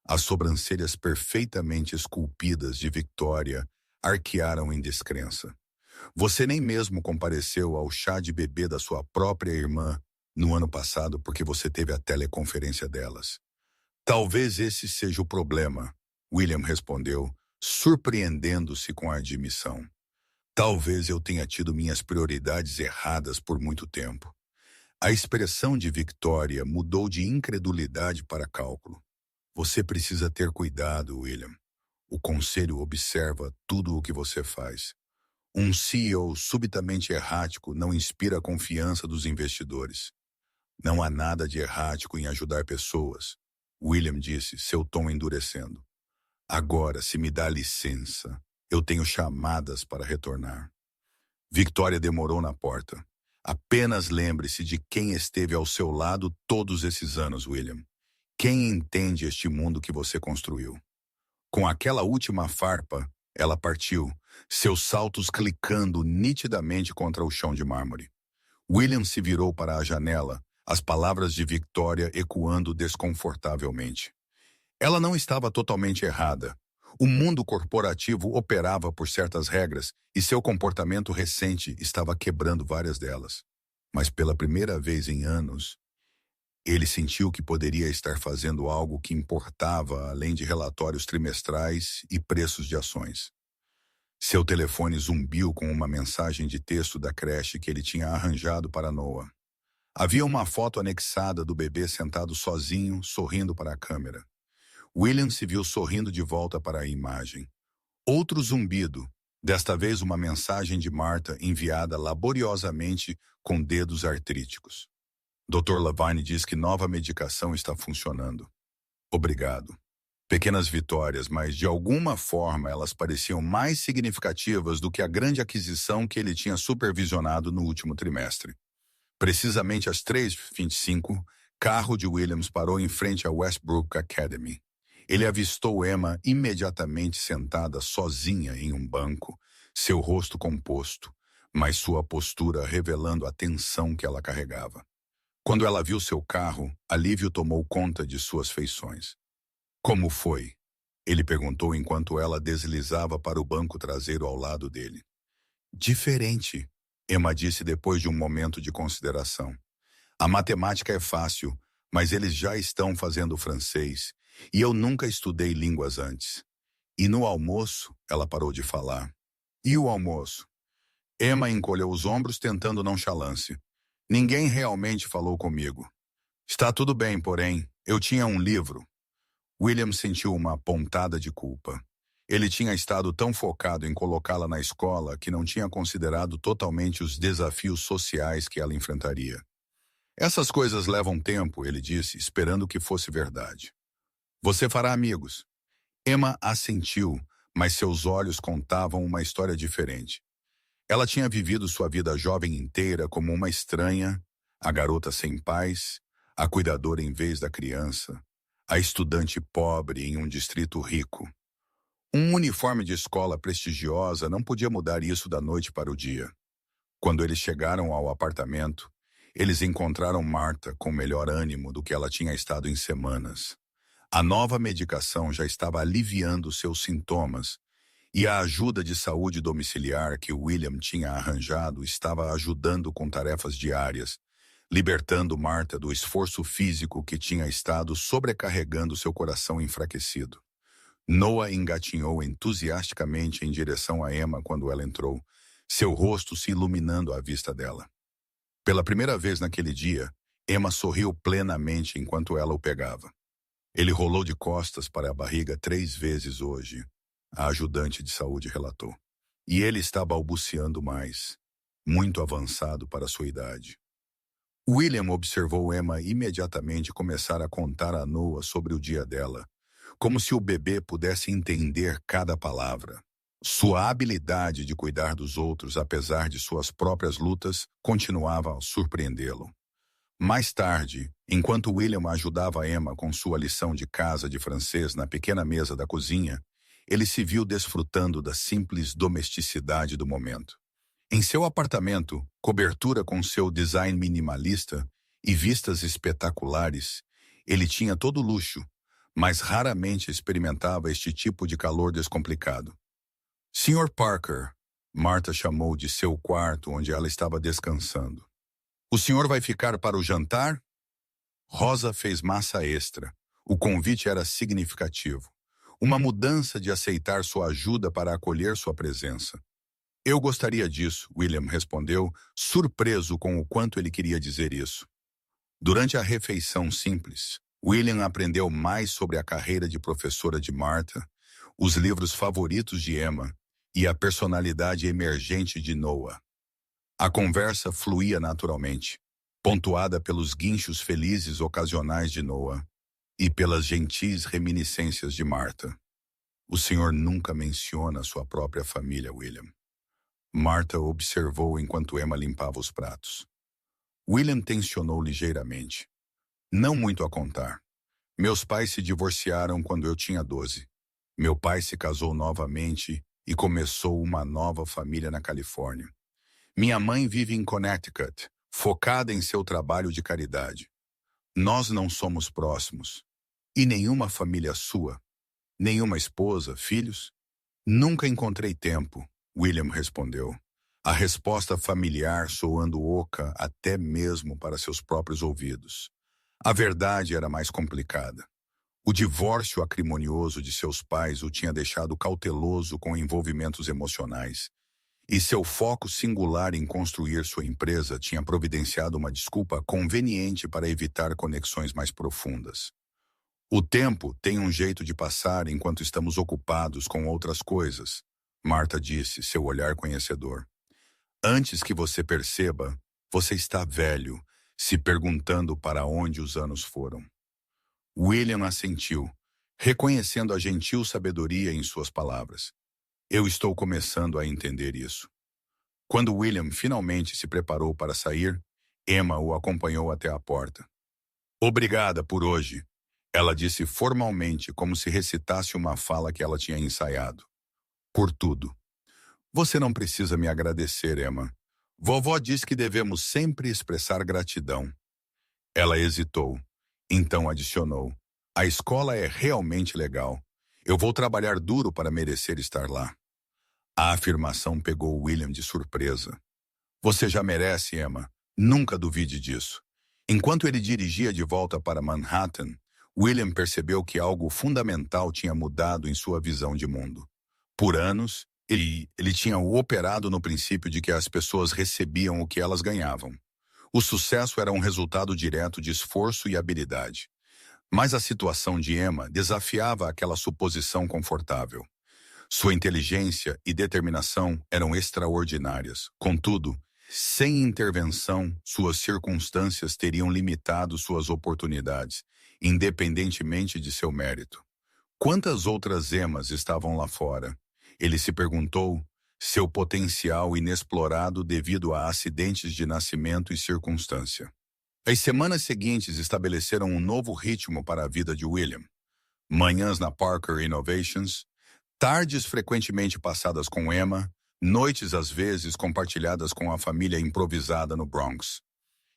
As sobrancelhas perfeitamente esculpidas de Victoria arquearam em descrença. Você nem mesmo compareceu ao chá de bebê da sua própria irmã no ano passado porque você teve a teleconferência delas. Talvez esse seja o problema, William respondeu, surpreendendo-se com a admissão. Talvez eu tenha tido minhas prioridades erradas por muito tempo. A expressão de Victoria mudou de incredulidade para cálculo. Você precisa ter cuidado, William. O conselho observa tudo o que você faz. Um CEO subitamente errático não inspira a confiança dos investidores. Não há nada de errático em ajudar pessoas, William disse, seu tom endurecendo. Agora, se me dá licença, eu tenho chamadas para retornar. Victoria demorou na porta. Apenas lembre-se de quem esteve ao seu lado todos esses anos, William. Quem entende este mundo que você construiu? Com aquela última farpa, ela partiu, seus saltos clicando nitidamente contra o chão de mármore. William se virou para a janela, as palavras de Victoria ecoando desconfortavelmente. Ela não estava totalmente errada. O mundo corporativo operava por certas regras e seu comportamento recente estava quebrando várias delas. Mas pela primeira vez em anos, ele sentiu que poderia estar fazendo algo que importava além de relatórios trimestrais e preços de ações. Seu telefone zumbiu com uma mensagem de texto da creche que ele tinha arranjado para Noah. Havia uma foto anexada do bebê sentado sozinho, sorrindo para a câmera. William se viu sorrindo de volta para a imagem. Outro zumbido, desta vez uma mensagem de Marta enviada laboriosamente com dedos artríticos. Dr. Levine diz que nova medicação está funcionando. Obrigado. Pequenas vitórias, mas de alguma forma elas pareciam mais significativas do que a grande aquisição que ele tinha supervisionado no último trimestre. Precisamente às 3h25, carro de Williams parou em frente à Westbrook Academy. Ele avistou Emma imediatamente sentada sozinha em um banco, seu rosto composto, mas sua postura revelando a tensão que ela carregava. Quando ela viu seu carro, alívio tomou conta de suas feições. Como foi? Ele perguntou enquanto ela deslizava para o banco traseiro ao lado dele. Diferente, Emma disse depois de um momento de consideração. A matemática é fácil, mas eles já estão fazendo francês, e eu nunca estudei línguas antes. E no almoço, ela parou de falar. E o almoço? Emma encolheu os ombros tentando nonchalância. Ninguém realmente falou comigo. Está tudo bem, porém, eu tinha um livro. William sentiu uma pontada de culpa. Ele tinha estado tão focado em colocá-la na escola que não tinha considerado totalmente os desafios sociais que ela enfrentaria. Essas coisas levam tempo, ele disse, esperando que fosse verdade. Você fará amigos. Emma assentiu, mas seus olhos contavam uma história diferente. Ela tinha vivido sua vida jovem inteira como uma estranha, a garota sem pais, a cuidadora em vez da criança, a estudante pobre em um distrito rico. Um uniforme de escola prestigiosa não podia mudar isso da noite para o dia. Quando eles chegaram ao apartamento, eles encontraram Marta com melhor ânimo do que ela tinha estado em semanas. A nova medicação já estava aliviando seus sintomas e a ajuda de saúde domiciliar que William tinha arranjado estava ajudando com tarefas diárias, libertando Marta do esforço físico que tinha estado sobrecarregando seu coração enfraquecido. Noah engatinhou entusiasticamente em direção a Emma quando ela entrou, seu rosto se iluminando à vista dela. Pela primeira vez naquele dia, Emma sorriu plenamente enquanto ela o pegava. Ele rolou de costas para a barriga 3 vezes hoje, a ajudante de saúde relatou. E ele está balbuciando mais, muito avançado para sua idade. William observou Emma imediatamente começar a contar a Noah sobre o dia dela, como se o bebê pudesse entender cada palavra. Sua habilidade de cuidar dos outros, apesar de suas próprias lutas, continuava a surpreendê-lo. Mais tarde, enquanto William ajudava Emma com sua lição de casa de francês na pequena mesa da cozinha, ele se viu desfrutando da simples domesticidade do momento. Em seu apartamento, cobertura com seu design minimalista e vistas espetaculares, ele tinha todo luxo, mas raramente experimentava este tipo de calor descomplicado. Sr. Parker, Marta chamou de seu quarto, onde ela estava descansando. O senhor vai ficar para o jantar? Rosa fez massa extra. O convite era significativo. Uma mudança de aceitar sua ajuda para acolher sua presença. Eu gostaria disso, William respondeu, surpreso com o quanto ele queria dizer isso. Durante a refeição simples, William aprendeu mais sobre a carreira de professora de Martha, os livros favoritos de Emma e a personalidade emergente de Noah. A conversa fluía naturalmente, pontuada pelos guinchos felizes ocasionais de Noah e pelas gentis reminiscências de Martha. O senhor nunca menciona sua própria família, William. Martha observou enquanto Emma limpava os pratos. William tensionou ligeiramente. Não muito a contar. Meus pais se divorciaram quando eu tinha 12. Meu pai se casou novamente e começou uma nova família na Califórnia. Minha mãe vive em Connecticut, focada em seu trabalho de caridade. Nós não somos próximos. E nenhuma família sua? Nenhuma esposa, filhos? Nunca encontrei tempo, William respondeu. A resposta familiar soando oca até mesmo para seus próprios ouvidos. A verdade era mais complicada. O divórcio acrimonioso de seus pais o tinha deixado cauteloso com envolvimentos emocionais, e seu foco singular em construir sua empresa tinha providenciado uma desculpa conveniente para evitar conexões mais profundas. O tempo tem um jeito de passar enquanto estamos ocupados com outras coisas, Martha disse, seu olhar conhecedor. Antes que você perceba, você está velho, se perguntando para onde os anos foram. William assentiu, reconhecendo a gentil sabedoria em suas palavras. Eu estou começando a entender isso. Quando William finalmente se preparou para sair, Emma o acompanhou até a porta. Obrigada por hoje, ela disse formalmente, como se recitasse uma fala que ela tinha ensaiado. Por tudo. Você não precisa me agradecer, Emma. Vovó diz que devemos sempre expressar gratidão. Ela hesitou. Então adicionou. A escola é realmente legal. Eu vou trabalhar duro para merecer estar lá. A afirmação pegou William de surpresa. Você já merece, Emma. Nunca duvide disso. Enquanto ele dirigia de volta para Manhattan, William percebeu que algo fundamental tinha mudado em sua visão de mundo. Por anos, ele tinha operado no princípio de que as pessoas recebiam o que elas ganhavam. O sucesso era um resultado direto de esforço e habilidade. Mas a situação de Emma desafiava aquela suposição confortável. Sua inteligência e determinação eram extraordinárias. Contudo, sem intervenção, suas circunstâncias teriam limitado suas oportunidades, independentemente de seu mérito. Quantas outras Emmas estavam lá fora? Ele se perguntou, seu potencial inexplorado devido a acidentes de nascimento e circunstância. As semanas seguintes estabeleceram um novo ritmo para a vida de William. Manhãs na Parker Innovations, tardes frequentemente passadas com Emma, noites às vezes compartilhadas com a família improvisada no Bronx.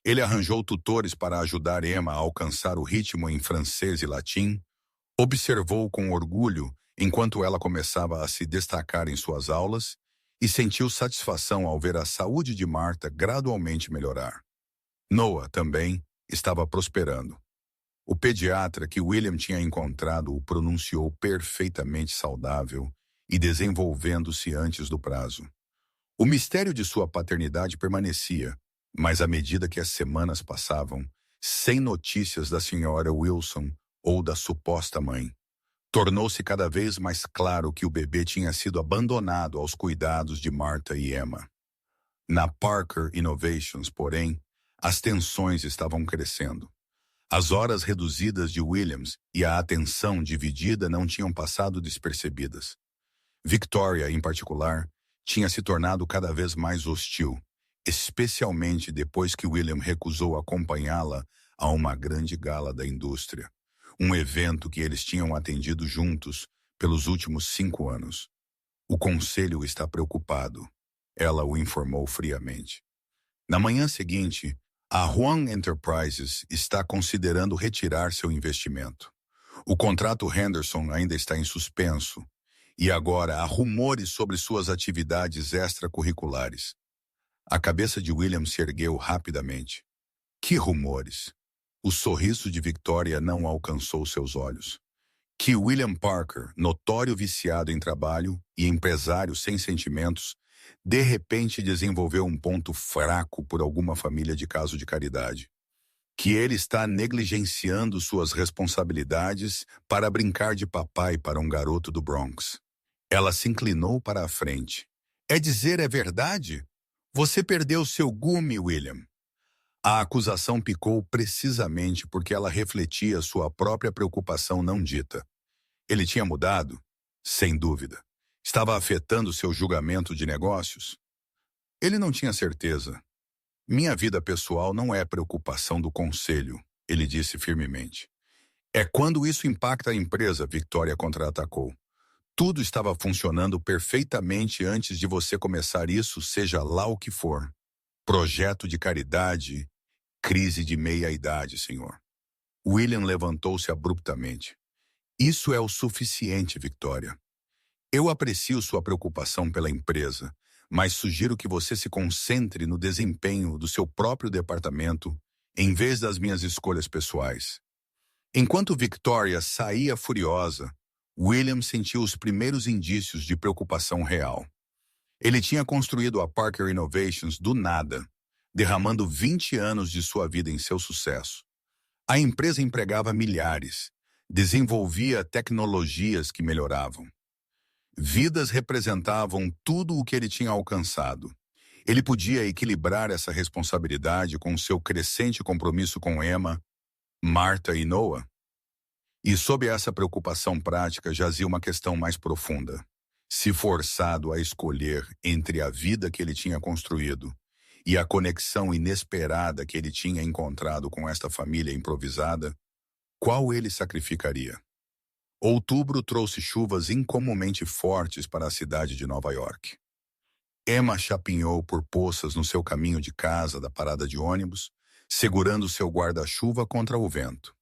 Ele arranjou tutores para ajudar Emma a alcançar o ritmo em francês e latim, observou com orgulho enquanto ela começava a se destacar em suas aulas e sentiu satisfação ao ver a saúde de Martha gradualmente melhorar. Noah, também, estava prosperando. O pediatra que William tinha encontrado o pronunciou perfeitamente saudável e desenvolvendo-se antes do prazo. O mistério de sua paternidade permanecia, mas à medida que as semanas passavam, sem notícias da senhora Wilson ou da suposta mãe, tornou-se cada vez mais claro que o bebê tinha sido abandonado aos cuidados de Martha e Emma. Na Parker Innovations, porém, as tensões estavam crescendo. As horas reduzidas de Williams e a atenção dividida não tinham passado despercebidas. Victoria, em particular, tinha se tornado cada vez mais hostil, especialmente depois que William recusou acompanhá-la a uma grande gala da indústria, um evento que eles tinham atendido juntos pelos últimos 5 anos. O conselho está preocupado, ela o informou friamente. Na manhã seguinte, a Huang Enterprises está considerando retirar seu investimento. O contrato Henderson ainda está em suspenso, E agora há rumores sobre suas atividades extracurriculares. A cabeça de William se ergueu rapidamente. Que rumores? O sorriso de Victoria não alcançou seus olhos. Que William Parker, notório viciado em trabalho e empresário sem sentimentos, de repente desenvolveu um ponto fraco por alguma família de caso de caridade. Que ele está negligenciando suas responsabilidades para brincar de papai para um garoto do Bronx. Ela se inclinou para a frente. É verdade? Você perdeu seu gume, William. A acusação picou precisamente porque ela refletia sua própria preocupação não dita. Ele tinha mudado? Sem dúvida. Estava afetando seu julgamento de negócios? Ele não tinha certeza. Minha vida pessoal não é preocupação do conselho, ele disse firmemente. É quando isso impacta a empresa, Victoria contra-atacou. Tudo estava funcionando perfeitamente antes de você começar isso, seja lá o que for. Projeto de caridade, crise de meia-idade, senhor. William levantou-se abruptamente. Isso é o suficiente, Victoria. Eu aprecio sua preocupação pela empresa, mas sugiro que você se concentre no desempenho do seu próprio departamento em vez das minhas escolhas pessoais. Enquanto Victoria saía furiosa, William sentiu os primeiros indícios de preocupação real. Ele tinha construído a Parker Innovations do nada, derramando 20 anos de sua vida em seu sucesso. A empresa empregava milhares, desenvolvia tecnologias que melhoravam. Vidas representavam tudo o que ele tinha alcançado. Ele podia equilibrar essa responsabilidade com seu crescente compromisso com Emma, Martha e Noah. E sob essa preocupação prática jazia uma questão mais profunda. Se forçado a escolher entre a vida que ele tinha construído e a conexão inesperada que ele tinha encontrado com esta família improvisada, qual ele sacrificaria? Outubro trouxe chuvas incomumente fortes para a cidade de Nova York. Emma chapinhou por poças no seu caminho de casa da parada de ônibus, segurando seu guarda-chuva contra o vento.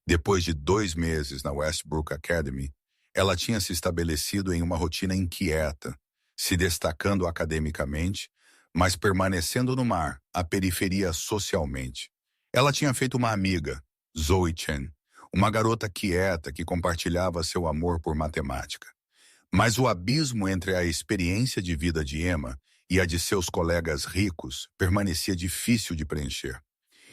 Depois de 2 meses na Westbrook Academy, ela tinha se estabelecido em uma rotina inquieta, se destacando academicamente, mas permanecendo no mar, à periferia socialmente. Ela tinha feito uma amiga, Zoe Chen, uma garota quieta que compartilhava seu amor por matemática. Mas o abismo entre a experiência de vida de Emma e a de seus colegas ricos permanecia difícil de preencher.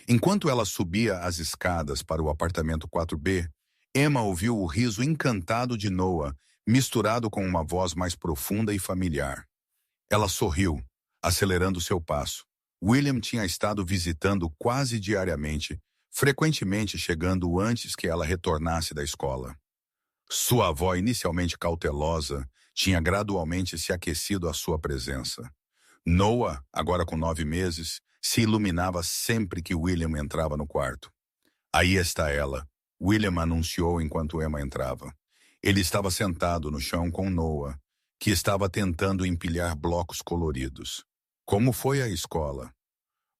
Enquanto ela subia as escadas para o apartamento 4B, Emma ouviu o riso encantado de Noah, misturado com uma voz mais profunda e familiar. Ela sorriu, acelerando seu passo. William tinha estado visitando quase diariamente, frequentemente chegando antes que ela retornasse da escola. Sua avó, inicialmente cautelosa, tinha gradualmente se aquecido à sua presença. Noah, agora com 9 meses, se iluminava sempre que William entrava no quarto. Aí está ela, William anunciou enquanto Emma entrava. Ele estava sentado no chão com Noah, que estava tentando empilhar blocos coloridos. Como foi a escola?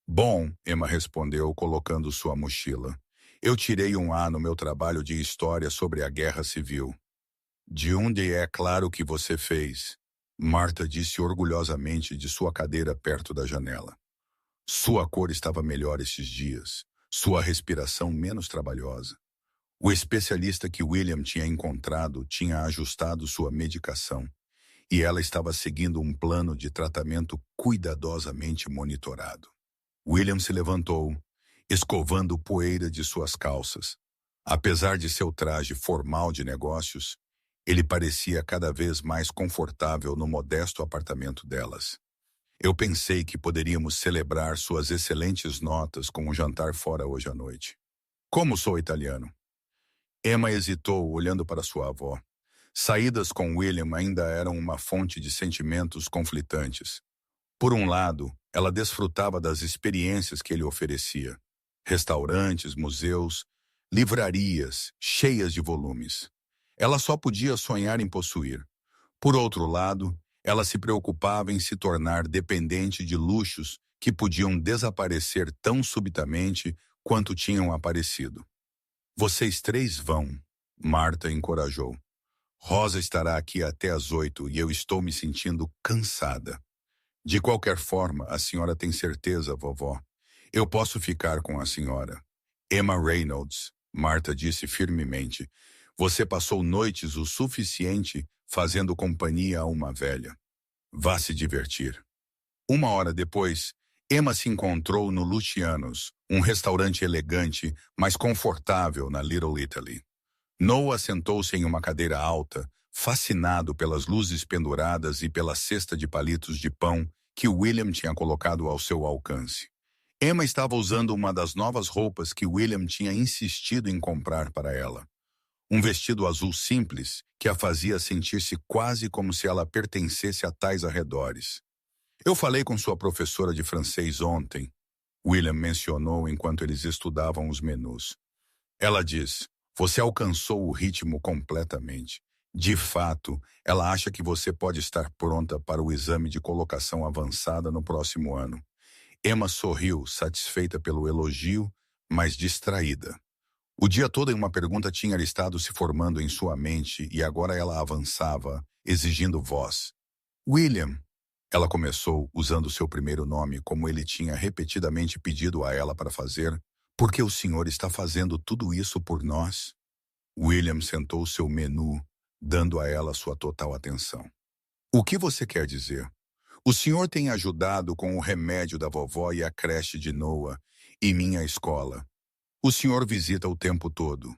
Bom, Emma respondeu, colocando sua mochila. Eu tirei um A no meu trabalho de história sobre a Guerra Civil. De onde é claro que você fez? Martha disse orgulhosamente de sua cadeira perto da janela. Sua cor estava melhor estes dias, sua respiração menos trabalhosa. O especialista que William tinha encontrado tinha ajustado sua medicação e ela estava seguindo um plano de tratamento cuidadosamente monitorado. William se levantou, escovando poeira de suas calças. Apesar de seu traje formal de negócios, ele parecia cada vez mais confortável no modesto apartamento delas. Eu pensei que poderíamos celebrar suas excelentes notas com um jantar fora hoje à noite. Como sou italiano? Emma hesitou, olhando para sua avó. Saídas com William ainda eram uma fonte de sentimentos conflitantes. Por um lado, ela desfrutava das experiências que ele oferecia. Restaurantes, museus, livrarias cheias de volumes. Ela só podia sonhar em possuir. Por outro lado, ela se preocupava em se tornar dependente de luxos que podiam desaparecer tão subitamente quanto tinham aparecido. Vocês 3 vão, Martha encorajou. Rosa estará aqui até às 8 e eu estou me sentindo cansada. De qualquer forma, a senhora tem certeza, vovó? Eu posso ficar com a senhora. Emma Reynolds, Marta disse firmemente. Você passou noites o suficiente fazendo companhia a uma velha. Vá se divertir. Uma hora depois, Emma se encontrou no Luciano's, um restaurante elegante, mas confortável na Little Italy. Noah sentou-se em uma cadeira alta, fascinado pelas luzes penduradas e pela cesta de palitos de pão que William tinha colocado ao seu alcance. Emma estava usando uma das novas roupas que William tinha insistido em comprar para ela. Um vestido azul simples que a fazia sentir-se quase como se ela pertencesse a tais arredores. Eu falei com sua professora de francês ontem, William mencionou enquanto eles estudavam os menus. Ela diz, você alcançou o ritmo completamente. De fato, ela acha que você pode estar pronta para o exame de colocação avançada no próximo ano. Emma sorriu, satisfeita pelo elogio, mas distraída. O dia todo uma pergunta tinha estado se formando em sua mente e agora ela avançava, exigindo voz. William, ela começou usando seu primeiro nome como ele tinha repetidamente pedido a ela para fazer, por que o senhor está fazendo tudo isso por nós? William sentou seu menu, dando a ela sua total atenção. O que você quer dizer? O senhor tem ajudado com o remédio da vovó e a creche de Noah e minha escola. O senhor visita o tempo todo.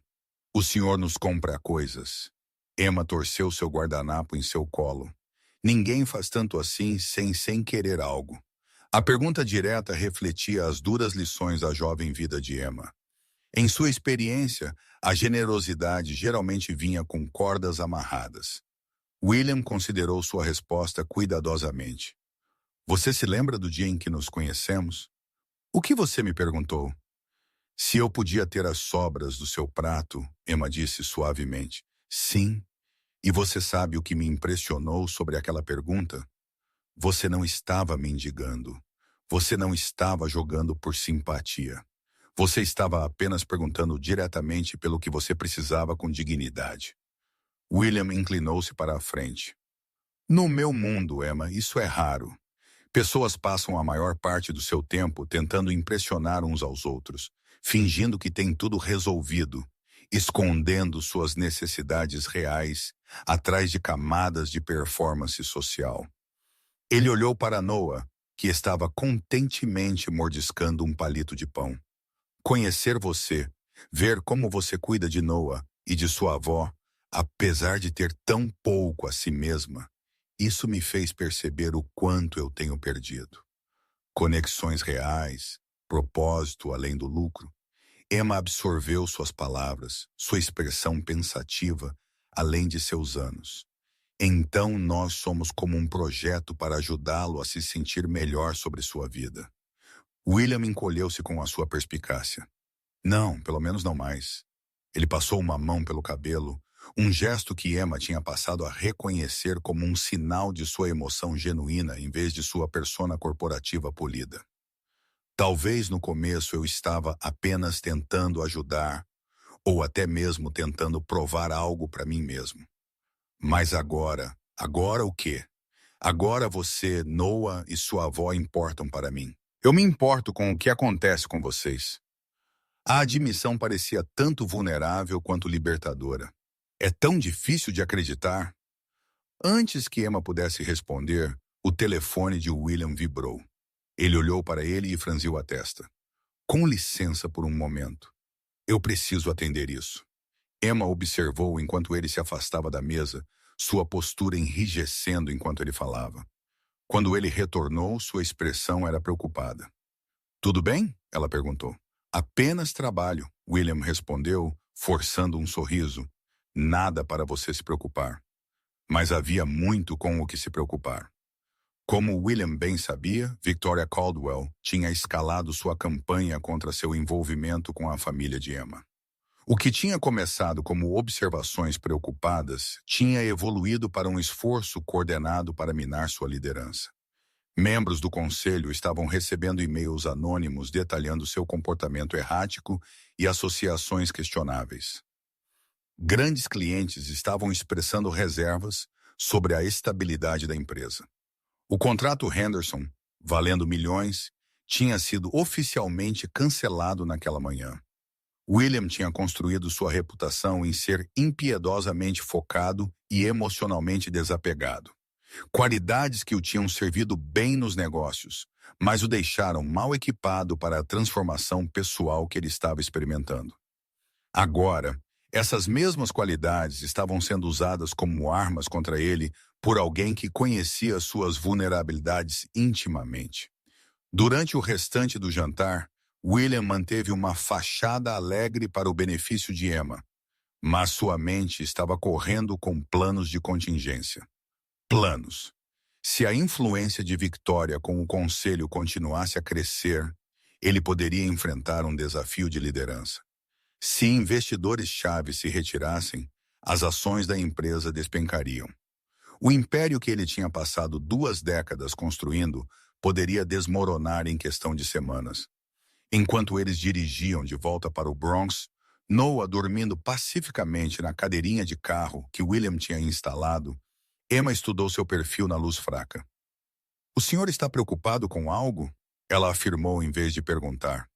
O senhor nos compra coisas. Emma torceu seu guardanapo em seu colo. Ninguém faz tanto assim sem querer algo. A pergunta direta refletia as duras lições da jovem vida de Emma. Em sua experiência, a generosidade geralmente vinha com cordas amarradas. William considerou sua resposta cuidadosamente. Você se lembra do dia em que nos conhecemos? O que você me perguntou? Se eu podia ter as sobras do seu prato, Emma disse suavemente. Sim. E você sabe o que me impressionou sobre aquela pergunta? Você não estava mendigando. Você não estava jogando por simpatia. Você estava apenas perguntando diretamente pelo que você precisava com dignidade. William inclinou-se para a frente. No meu mundo, Emma, isso é raro. Pessoas passam a maior parte do seu tempo tentando impressionar uns aos outros, fingindo que têm tudo resolvido, escondendo suas necessidades reais atrás de camadas de performance social. Ele olhou para Noah, que estava contentemente mordiscando um palito de pão. Conhecer você, ver como você cuida de Noah e de sua avó, apesar de ter tão pouco a si mesma, isso me fez perceber o quanto eu tenho perdido. Conexões reais, propósito além do lucro. Emma absorveu suas palavras, sua expressão pensativa, além de seus anos. Então nós somos como um projeto para ajudá-lo a se sentir melhor sobre sua vida. William encolheu-se com a sua perspicácia. Não, pelo menos não mais. Ele passou uma mão pelo cabelo, um gesto que Emma tinha passado a reconhecer como um sinal de sua emoção genuína em vez de sua persona corporativa polida. Talvez no começo eu estava apenas tentando ajudar, ou até mesmo tentando provar algo para mim mesmo. Mas agora o quê? Agora você, Noah e sua avó importam para mim. Eu me importo com o que acontece com vocês. A admissão parecia tanto vulnerável quanto libertadora. É tão difícil de acreditar. Antes que Emma pudesse responder, o telefone de William vibrou. Ele olhou para ele e franziu a testa. Com licença por um momento. Eu preciso atender isso. Emma observou enquanto ele se afastava da mesa, sua postura enrijecendo enquanto ele falava. Quando ele retornou, sua expressão era preocupada. Tudo bem? Ela perguntou. Apenas trabalho, William respondeu, forçando um sorriso. Nada para você se preocupar. Mas havia muito com o que se preocupar. Como William bem sabia, Victoria Caldwell tinha escalado sua campanha contra seu envolvimento com a família de Emma. O que tinha começado como observações preocupadas tinha evoluído para um esforço coordenado para minar sua liderança. Membros do conselho estavam recebendo e-mails anônimos detalhando seu comportamento errático e associações questionáveis. Grandes clientes estavam expressando reservas sobre a estabilidade da empresa. O contrato Henderson, valendo milhões, tinha sido oficialmente cancelado naquela manhã. William tinha construído sua reputação em ser impiedosamente focado e emocionalmente desapegado. Qualidades que o tinham servido bem nos negócios, mas o deixaram mal equipado para a transformação pessoal que ele estava experimentando. Agora, essas mesmas qualidades estavam sendo usadas como armas contra ele por alguém que conhecia suas vulnerabilidades intimamente. Durante o restante do jantar, William manteve uma fachada alegre para o benefício de Emma, mas sua mente estava correndo com planos de contingência. Planos. Se a influência de Victoria com o conselho continuasse a crescer, ele poderia enfrentar um desafio de liderança. Se investidores-chave se retirassem, as ações da empresa despencariam. O império que ele tinha passado 2 décadas construindo poderia desmoronar em questão de semanas. Enquanto eles dirigiam de volta para o Bronx, Noah dormindo pacificamente na cadeirinha de carro que William tinha instalado, Emma estudou seu perfil na luz fraca. "O senhor está preocupado com algo?" Ela afirmou em vez de perguntar.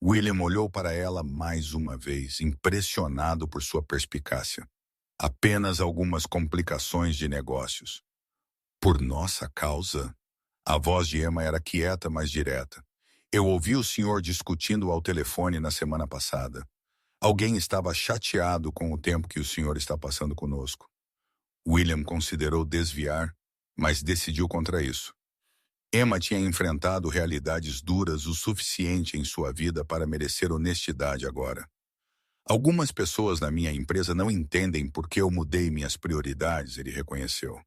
William olhou para ela mais uma vez, impressionado por sua perspicácia. "Apenas algumas complicações de negócios." "Por nossa causa?" A voz de Emma era quieta, mas direta. "Eu ouvi o senhor discutindo ao telefone na semana passada. Alguém estava chateado com o tempo que o senhor está passando conosco." William considerou desviar, mas decidiu contra isso. Emma tinha enfrentado realidades duras o suficiente em sua vida para merecer honestidade agora. "Algumas pessoas na minha empresa não entendem por que eu mudei minhas prioridades", ele reconheceu.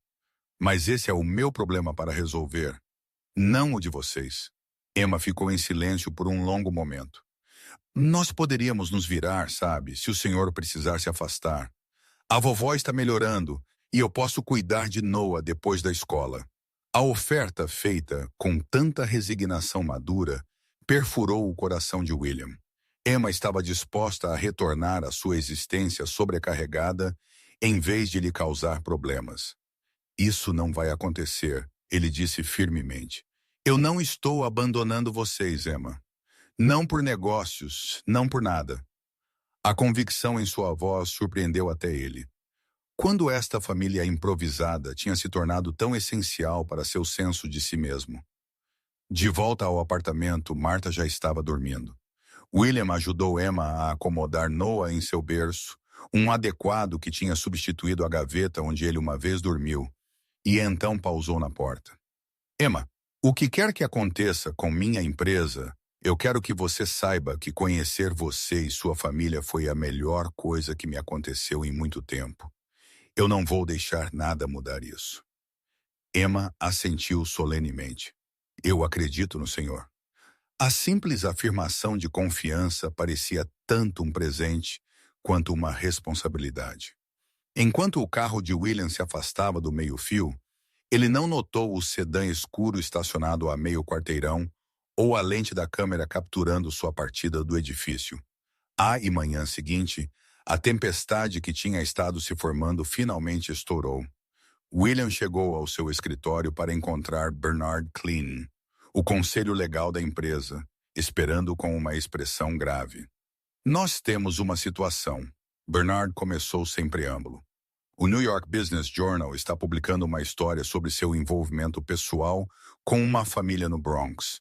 "Mas esse é o meu problema para resolver, não o de vocês." Emma ficou em silêncio por um longo momento. "Nós poderíamos nos virar, sabe, se o senhor precisar se afastar. A vovó está melhorando e eu posso cuidar de Noah depois da escola." A oferta feita com tanta resignação madura perfurou o coração de William. Emma estava disposta a retornar à sua existência sobrecarregada em vez de lhe causar problemas. "Isso não vai acontecer", ele disse firmemente. "Eu não estou abandonando vocês, Emma. Não por negócios, não por nada." A convicção em sua voz surpreendeu até ele. Quando esta família improvisada tinha se tornado tão essencial para seu senso de si mesmo? De volta ao apartamento, Martha já estava dormindo. William ajudou Emma a acomodar Noah em seu berço, um adequado que tinha substituído a gaveta onde ele uma vez dormiu, e então pausou na porta. "Emma, o que quer que aconteça com minha empresa, eu quero que você saiba que conhecer você e sua família foi a melhor coisa que me aconteceu em muito tempo. Eu não vou deixar nada mudar isso." Emma assentiu solenemente. "Eu acredito no Senhor." A simples afirmação de confiança parecia tanto um presente quanto uma responsabilidade. Enquanto o carro de William se afastava do meio-fio, ele não notou o sedã escuro estacionado a meio quarteirão ou a lente da câmera capturando sua partida do edifício. E manhã seguinte, a tempestade que tinha estado se formando finalmente estourou. William chegou ao seu escritório para encontrar Bernard Clean, o conselho legal da empresa, esperando com uma expressão grave. "Nós temos uma situação." Bernard começou sem preâmbulo. "O New York Business Journal está publicando uma história sobre seu envolvimento pessoal com uma família no Bronx.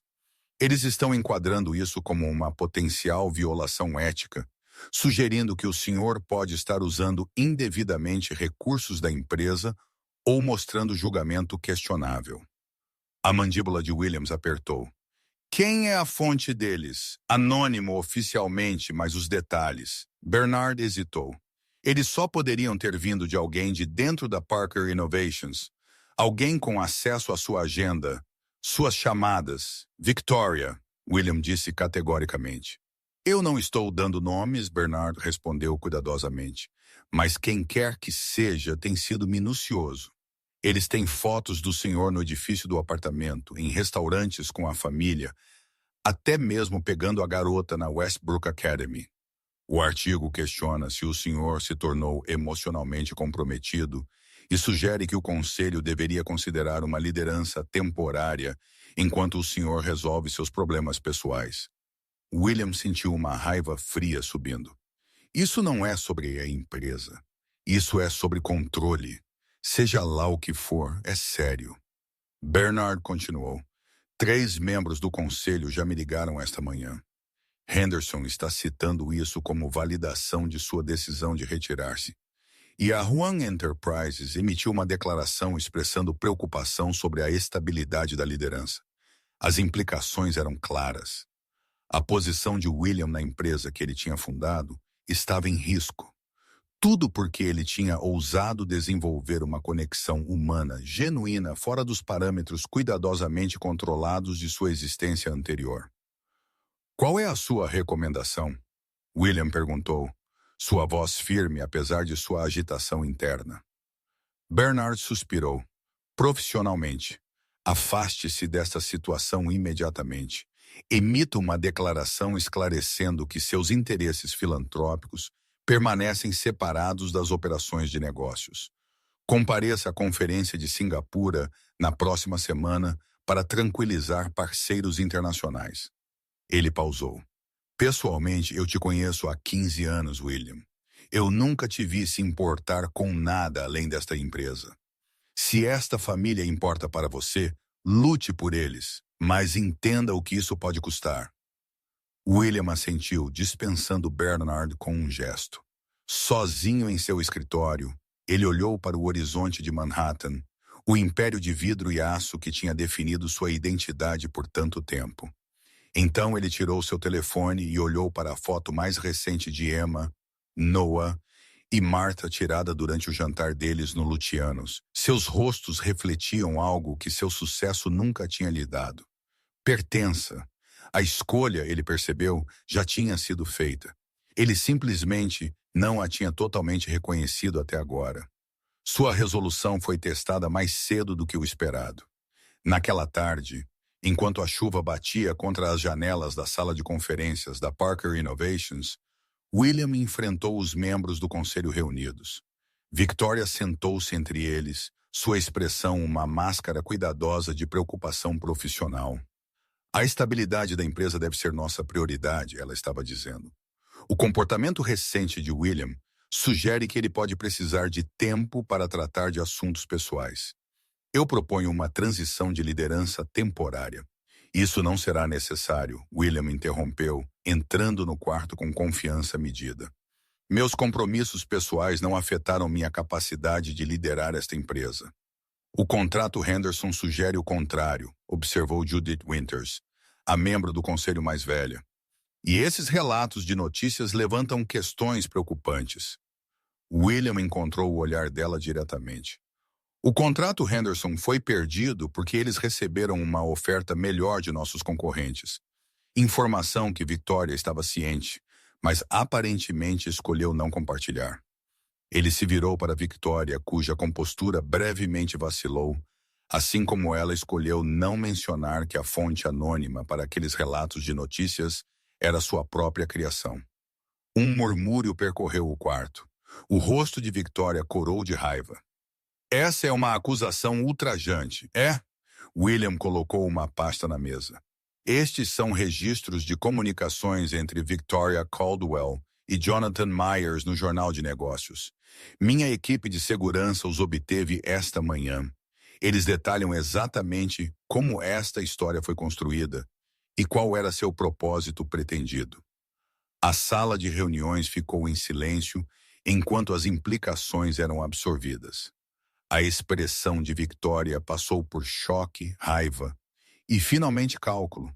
Eles estão enquadrando isso como uma potencial violação ética, sugerindo que o senhor pode estar usando indevidamente recursos da empresa ou mostrando julgamento questionável." A mandíbula de Williams apertou. "Quem é a fonte deles? Anônimo oficialmente, mas os detalhes." Bernard hesitou. "Eles só poderiam ter vindo de alguém de dentro da Parker Innovations, alguém com acesso à sua agenda, suas chamadas. Victoria", William disse categoricamente. "Eu não estou dando nomes", Bernard respondeu cuidadosamente, "mas quem quer que seja tem sido minucioso. Eles têm fotos do senhor no edifício do apartamento, em restaurantes com a família, até mesmo pegando a garota na Westbrook Academy." O artigo questiona se o senhor se tornou emocionalmente comprometido e sugere que o conselho deveria considerar uma liderança temporária enquanto o senhor resolve seus problemas pessoais. William sentiu uma raiva fria subindo. Isso não é sobre a empresa. Isso é sobre controle. Seja lá o que for, é sério. Bernard continuou. 3 membros do conselho já me ligaram esta manhã. Henderson está citando isso como validação de sua decisão de retirar-se. E a Huang Enterprises emitiu uma declaração expressando preocupação sobre a estabilidade da liderança. As implicações eram claras. A posição de William na empresa que ele tinha fundado estava em risco. Tudo porque ele tinha ousado desenvolver uma conexão humana genuína fora dos parâmetros cuidadosamente controlados de sua existência anterior. Qual é a sua recomendação? William perguntou, sua voz firme apesar de sua agitação interna. Bernard suspirou. Profissionalmente, afaste-se desta situação imediatamente. Emita uma declaração esclarecendo que seus interesses filantrópicos permanecem separados das operações de negócios. Compareça à conferência de Singapura na próxima semana para tranquilizar parceiros internacionais. Ele pausou. Pessoalmente, eu te conheço há 15 anos, William. Eu nunca te vi se importar com nada além desta empresa. Se esta família importa para você, lute por eles, mas entenda o que isso pode custar. William assentiu, dispensando Bernard com um gesto. Sozinho em seu escritório, ele olhou para o horizonte de Manhattan, o império de vidro e aço que tinha definido sua identidade por tanto tempo. Então ele tirou seu telefone e olhou para a foto mais recente de Emma, Noah e Martha tirada durante o jantar deles no Lucianos. Seus rostos refletiam algo que seu sucesso nunca tinha lhe dado. Pertença. A escolha, ele percebeu, já tinha sido feita. Ele simplesmente não a tinha totalmente reconhecido até agora. Sua resolução foi testada mais cedo do que o esperado. Naquela tarde, enquanto a chuva batia contra as janelas da sala de conferências da Parker Innovations, William enfrentou os membros do conselho reunidos. Victoria sentou-se entre eles, sua expressão uma máscara cuidadosa de preocupação profissional. A estabilidade da empresa deve ser nossa prioridade, ela estava dizendo. O comportamento recente de William sugere que ele pode precisar de tempo para tratar de assuntos pessoais. Eu proponho uma transição de liderança temporária. Isso não será necessário, William interrompeu, entrando no quarto com confiança medida. Meus compromissos pessoais não afetaram minha capacidade de liderar esta empresa. O contrato Henderson sugere o contrário, observou Judith Winters, a membro do conselho mais velha. E esses relatos de notícias levantam questões preocupantes. William encontrou o olhar dela diretamente. O contrato Henderson foi perdido porque eles receberam uma oferta melhor de nossos concorrentes. Informação que Victoria estava ciente, mas aparentemente escolheu não compartilhar. Ele se virou para Victoria, cuja compostura brevemente vacilou, assim como ela escolheu não mencionar que a fonte anônima para aqueles relatos de notícias era sua própria criação. Um murmúrio percorreu o quarto. O rosto de Victoria corou de raiva. Essa é uma acusação ultrajante, é? William colocou uma pasta na mesa. Estes são registros de comunicações entre Victoria Caldwell e Jonathan Myers no Jornal de Negócios. Minha equipe de segurança os obteve esta manhã. Eles detalham exatamente como esta história foi construída e qual era seu propósito pretendido. A sala de reuniões ficou em silêncio enquanto as implicações eram absorvidas. A expressão de Victoria passou por choque, raiva e, finalmente, cálculo.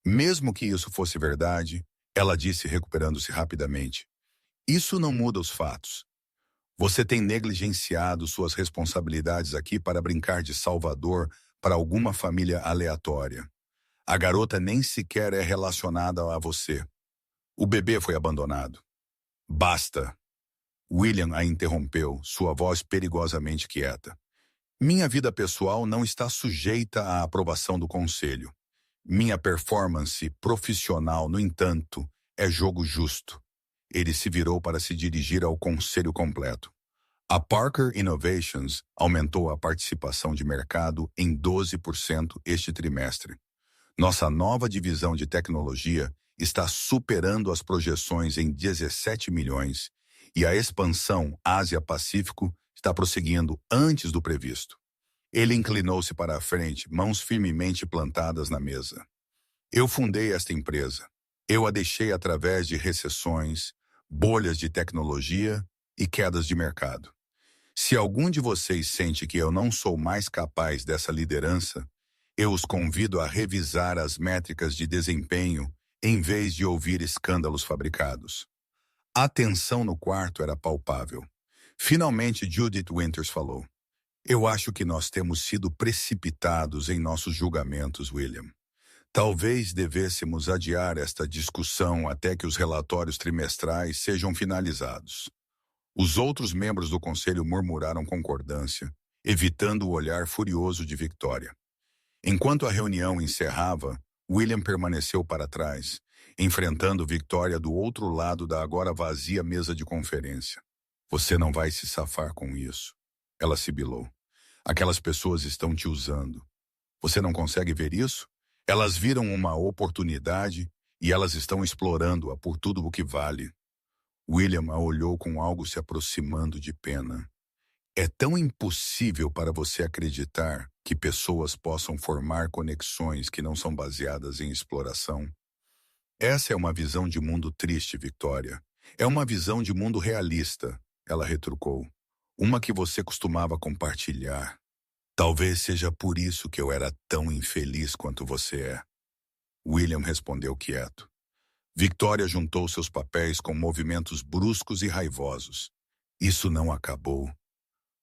Mesmo que isso fosse verdade, ela disse recuperando-se rapidamente. Isso não muda os fatos. Você tem negligenciado suas responsabilidades aqui para brincar de salvador para alguma família aleatória. A garota nem sequer é relacionada a você. O bebê foi abandonado. Basta. William a interrompeu, sua voz perigosamente quieta. Minha vida pessoal não está sujeita à aprovação do conselho. Minha performance profissional, no entanto, é jogo justo. Ele se virou para se dirigir ao conselho completo. A Parker Innovations aumentou a participação de mercado em 12% este trimestre. Nossa nova divisão de tecnologia está superando as projeções em 17 milhões e a expansão Ásia-Pacífico está prosseguindo antes do previsto. Ele inclinou-se para a frente, mãos firmemente plantadas na mesa. Eu fundei esta empresa. Eu a deixei através de recessões, bolhas de tecnologia e quedas de mercado. Se algum de vocês sente que eu não sou mais capaz dessa liderança, eu os convido a revisar as métricas de desempenho em vez de ouvir escândalos fabricados. A tensão no quarto era palpável. Finalmente, Judith Winters falou. Eu acho que nós temos sido precipitados em nossos julgamentos, William. Talvez devêssemos adiar esta discussão até que os relatórios trimestrais sejam finalizados. Os outros membros do conselho murmuraram concordância, evitando o olhar furioso de Victoria. Enquanto a reunião encerrava, William permaneceu para trás, enfrentando Victoria do outro lado da agora vazia mesa de conferência. Você não vai se safar com isso. Ela sibilou. Aquelas pessoas estão te usando. Você não consegue ver isso? Elas viram uma oportunidade e elas estão explorando-a por tudo o que vale. William a olhou com algo se aproximando de pena. É tão impossível para você acreditar que pessoas possam formar conexões que não são baseadas em exploração. Essa é uma visão de mundo triste, Victoria. É uma visão de mundo realista, ela retrucou. Uma que você costumava compartilhar. Talvez seja por isso que eu era tão infeliz quanto você é. William respondeu quieto. Victoria juntou seus papéis com movimentos bruscos e raivosos. Isso não acabou.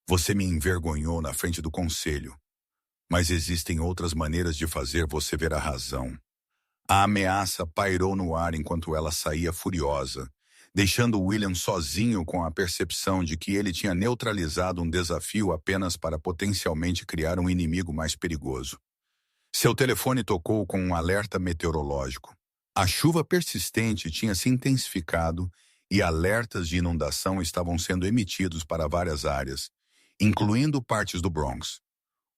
Você me envergonhou na frente do conselho. Mas existem outras maneiras de fazer você ver a razão. A ameaça pairou no ar enquanto ela saía furiosa, deixando William sozinho com a percepção de que ele tinha neutralizado um desafio apenas para potencialmente criar um inimigo mais perigoso. Seu telefone tocou com um alerta meteorológico. A chuva persistente tinha se intensificado e alertas de inundação estavam sendo emitidos para várias áreas, incluindo partes do Bronx.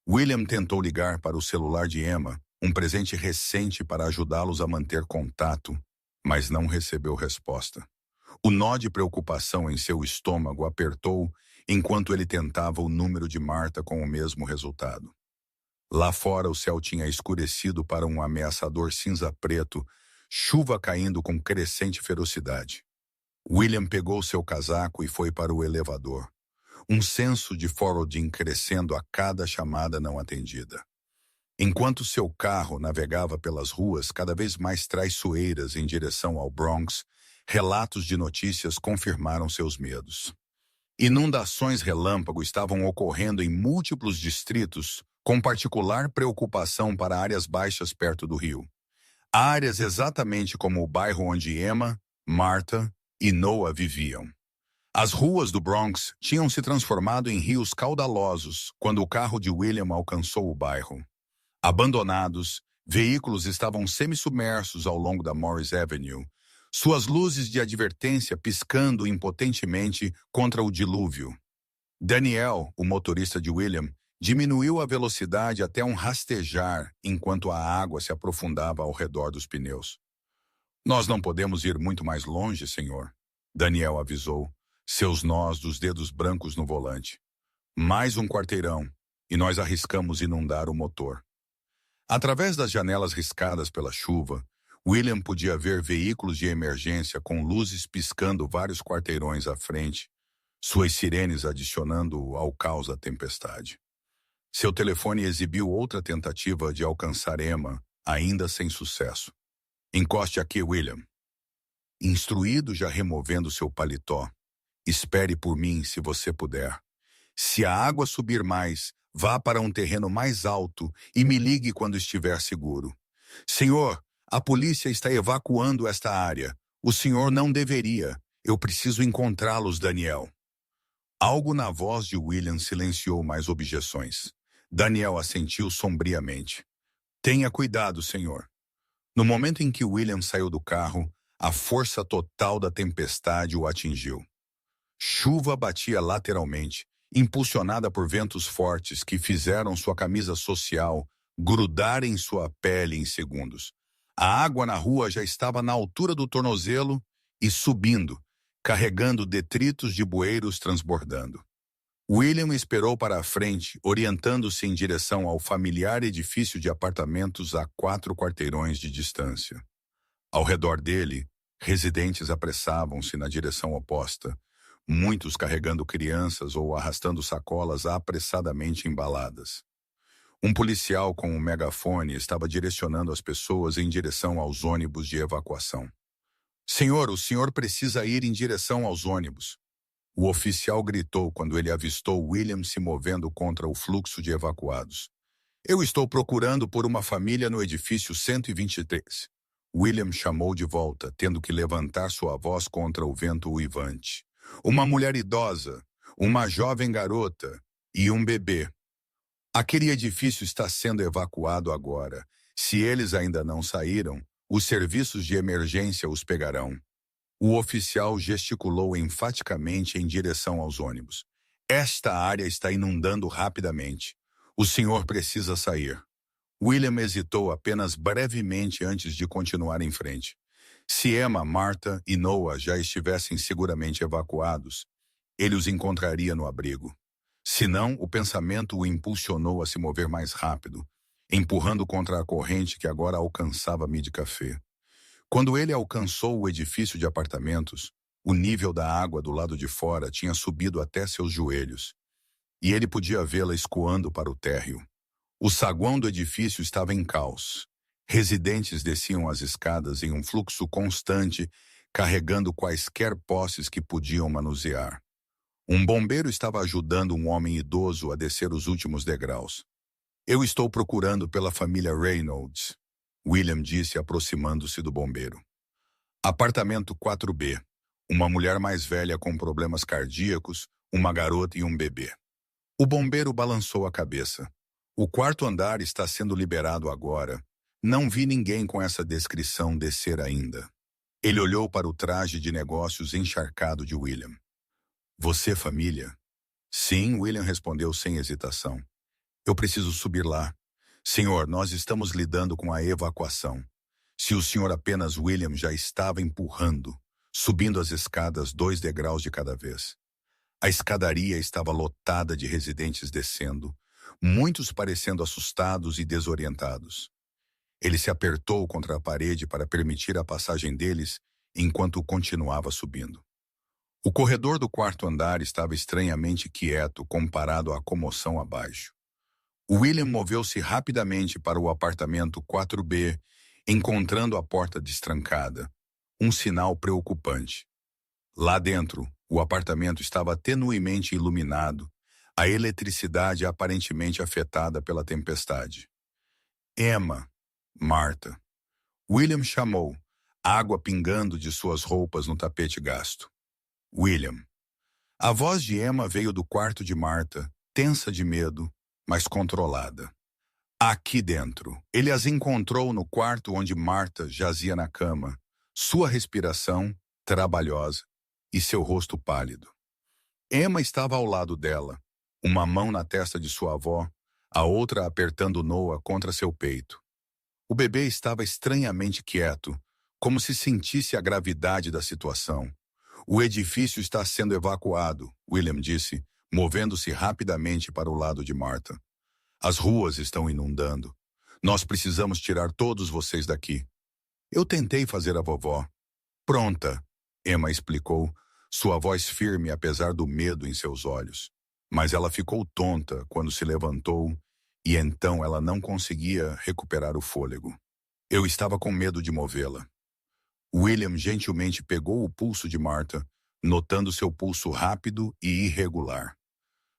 William tentou ligar para o celular de Emma, um presente recente para ajudá-los a manter contato, mas não recebeu resposta. O nó de preocupação em seu estômago apertou enquanto ele tentava o número de Marta com o mesmo resultado. Lá fora o céu tinha escurecido para um ameaçador cinza-preto, chuva caindo com crescente ferocidade. William pegou seu casaco e foi para o elevador. Um senso de forwarding crescendo a cada chamada não atendida. Enquanto seu carro navegava pelas ruas cada vez mais traiçoeiras em direção ao Bronx, relatos de notícias confirmaram seus medos. Inundações relâmpago estavam ocorrendo em múltiplos distritos, com particular preocupação para áreas baixas perto do rio. Áreas exatamente como o bairro onde Emma, Marta e Noah viviam. As ruas do Bronx tinham se transformado em rios caudalosos quando o carro de William alcançou o bairro. Abandonados, veículos estavam semissubmersos ao longo da Morris Avenue, suas luzes de advertência piscando impotentemente contra o dilúvio. Daniel, o motorista de William, diminuiu a velocidade até um rastejar enquanto a água se aprofundava ao redor dos pneus. Nós não podemos ir muito mais longe, senhor, Daniel avisou, seus nós dos dedos brancos no volante. Mais um quarteirão, e nós arriscamos inundar o motor. Através das janelas riscadas pela chuva, William podia ver veículos de emergência com luzes piscando vários quarteirões à frente, suas sirenes adicionando ao caos da tempestade. Seu telefone exibiu outra tentativa de alcançar Emma, ainda sem sucesso. Encoste aqui, William. Instruído já removendo seu paletó. Espere por mim se você puder. Se a água subir mais, vá para um terreno mais alto e me ligue quando estiver seguro. Senhor, a polícia está evacuando esta área. O senhor não deveria. Eu preciso encontrá-los, Daniel. Algo na voz de William silenciou mais objeções. Daniel assentiu sombriamente. Tenha cuidado, senhor. No momento em que William saiu do carro, A força total da tempestade o atingiu. Chuva batia lateralmente, impulsionada por ventos fortes que fizeram sua camisa social grudar em sua pele em segundos. A água na rua já estava na altura do tornozelo e subindo, carregando detritos de bueiros transbordando. William esperou para a frente, orientando-se em direção ao familiar edifício de apartamentos a 4 quarteirões de distância. Ao redor dele, residentes apressavam-se na direção oposta, muitos carregando crianças ou arrastando sacolas apressadamente embaladas. Um policial com um megafone estava direcionando as pessoas em direção aos ônibus de evacuação. "Senhor, o senhor precisa ir em direção aos ônibus." O oficial gritou quando ele avistou William se movendo contra o fluxo de evacuados. "Eu estou procurando por uma família no edifício 123. William chamou de volta, tendo que levantar sua voz contra o vento uivante. "Uma mulher idosa, uma jovem garota e um bebê. Aquele edifício está sendo evacuado agora. Se eles ainda não saíram, os serviços de emergência os pegarão." O oficial gesticulou enfaticamente em direção aos ônibus. "Esta área está inundando rapidamente. O senhor precisa sair." William hesitou apenas brevemente antes de continuar em frente. Se Emma, Martha e Noah já estivessem seguramente evacuados, ele os encontraria no abrigo. Se não, o pensamento o impulsionou a se mover mais rápido, empurrando contra a corrente que agora alcançava Mid Café. Quando ele alcançou o edifício de apartamentos, o nível da água do lado de fora tinha subido até seus joelhos, e ele podia vê-la escoando para o térreo. O saguão do edifício estava em caos. Residentes desciam as escadas em um fluxo constante, carregando quaisquer posses que podiam manusear. Um bombeiro estava ajudando um homem idoso a descer os últimos degraus. "Eu estou procurando pela família Reynolds", William disse aproximando-se do bombeiro. "Apartamento 4B. Uma mulher mais velha com problemas cardíacos, uma garota e um bebê." O bombeiro balançou a cabeça. "O 4º andar está sendo liberado agora. Não vi ninguém com essa descrição descer ainda." Ele olhou para o traje de negócios encharcado de William. "Você, família?" "Sim", William respondeu sem hesitação. "Eu preciso subir lá. Senhor, nós estamos lidando com a evacuação." Se o senhor apenas William já estava empurrando, subindo as escadas 2 degraus de cada vez. A escadaria estava lotada de residentes descendo, muitos parecendo assustados e desorientados. Ele se apertou contra a parede para permitir a passagem deles enquanto continuava subindo. O corredor do 4º andar estava estranhamente quieto comparado à comoção abaixo. William moveu-se rapidamente para o apartamento 4B, encontrando a porta destrancada, um sinal preocupante. Lá dentro, o apartamento estava tenuemente iluminado, a eletricidade aparentemente afetada pela tempestade. "Emma, Martha." William chamou, água pingando de suas roupas no tapete gasto. "William." A voz de Emma veio do quarto de Martha, tensa de medo, mas controlada. Aqui dentro. Ele as encontrou no quarto onde Martha jazia na cama, sua respiração trabalhosa e seu rosto pálido. Emma estava ao lado dela, uma mão na testa de sua avó, a outra apertando Noah contra seu peito. O bebê estava estranhamente quieto, como se sentisse a gravidade da situação. "O edifício está sendo evacuado", William disse, movendo-se rapidamente para o lado de Martha. "As ruas estão inundando. Nós precisamos tirar todos vocês daqui." "Eu tentei fazer a vovó." "Pronta", Emma explicou, sua voz firme apesar do medo em seus olhos. Mas ela ficou tonta quando se levantou e então ela não conseguia recuperar o fôlego. "Eu estava com medo de movê-la." William gentilmente pegou o pulso de Martha, notando seu pulso rápido e irregular.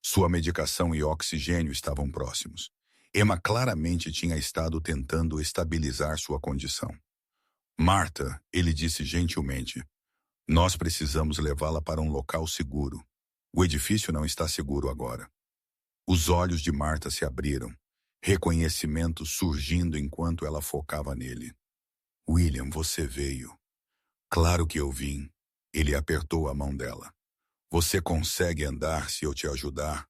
Sua medicação e oxigênio estavam próximos. Emma claramente tinha estado tentando estabilizar sua condição. "Martha", ele disse gentilmente, "nós precisamos levá-la para um local seguro. O edifício não está seguro agora." Os olhos de Martha se abriram, reconhecimento surgindo enquanto ela focava nele. "William, você veio." Claro que eu vim. Ele apertou a mão dela. Você consegue andar se eu te ajudar?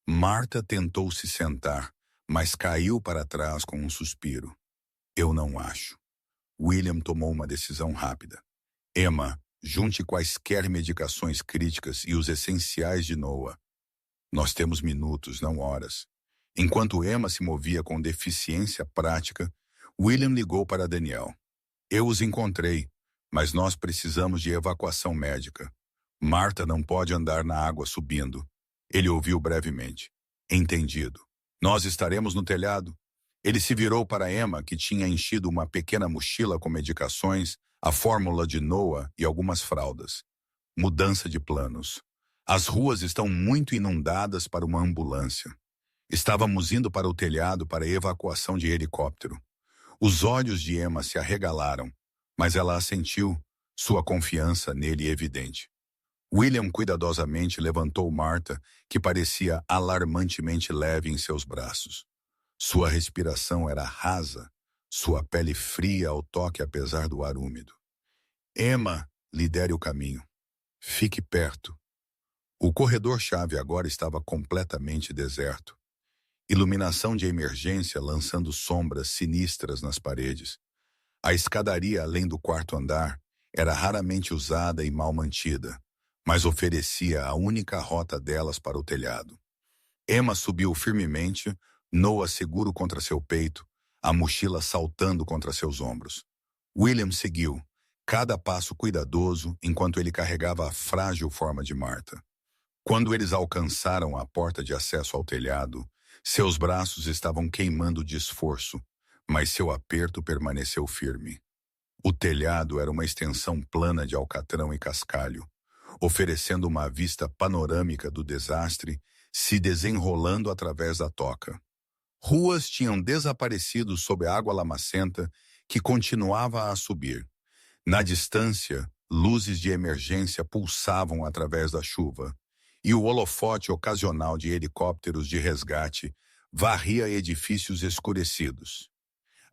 Marta tentou se sentar, mas caiu para trás com um suspiro. Eu não acho. William tomou uma decisão rápida. Emma, junte quaisquer medicações críticas e os essenciais de Noah. Nós temos minutos, não horas. Enquanto Emma se movia com deficiência prática, William ligou para Daniel. Eu os encontrei, mas nós precisamos de evacuação médica. Marta não pode andar na água subindo. Ele ouviu brevemente. Entendido. Nós estaremos no telhado. Ele se virou para Emma, que tinha enchido uma pequena mochila com medicações, a fórmula de Noah e algumas fraldas. Mudança de planos. As ruas estão muito inundadas para uma ambulância. Estávamos indo para o telhado para evacuação de helicóptero. Os olhos de Emma se arregalaram, mas ela assentiu, sua confiança nele evidente. William cuidadosamente levantou Marta, que parecia alarmantemente leve em seus braços. Sua respiração era rasa, sua pele fria ao toque apesar do ar úmido. Emma, lidere o caminho. Fique perto. O corredor-chave agora estava completamente deserto. Iluminação de emergência lançando sombras sinistras nas paredes. A escadaria além do quarto andar era raramente usada e mal mantida, mas oferecia a única rota delas para o telhado. Emma subiu firmemente, Noah seguro contra seu peito, a mochila saltando contra seus ombros. William seguiu, cada passo cuidadoso enquanto ele carregava a frágil forma de Marta. Quando eles alcançaram a porta de acesso ao telhado, seus braços estavam queimando de esforço, mas seu aperto permaneceu firme. O telhado era uma extensão plana de alcatrão e cascalho, oferecendo uma vista panorâmica do desastre se desenrolando através da toca. Ruas tinham desaparecido sob a água lamacenta que continuava a subir. Na distância, luzes de emergência pulsavam através da chuva, e o holofote ocasional de helicópteros de resgate varria edifícios escurecidos.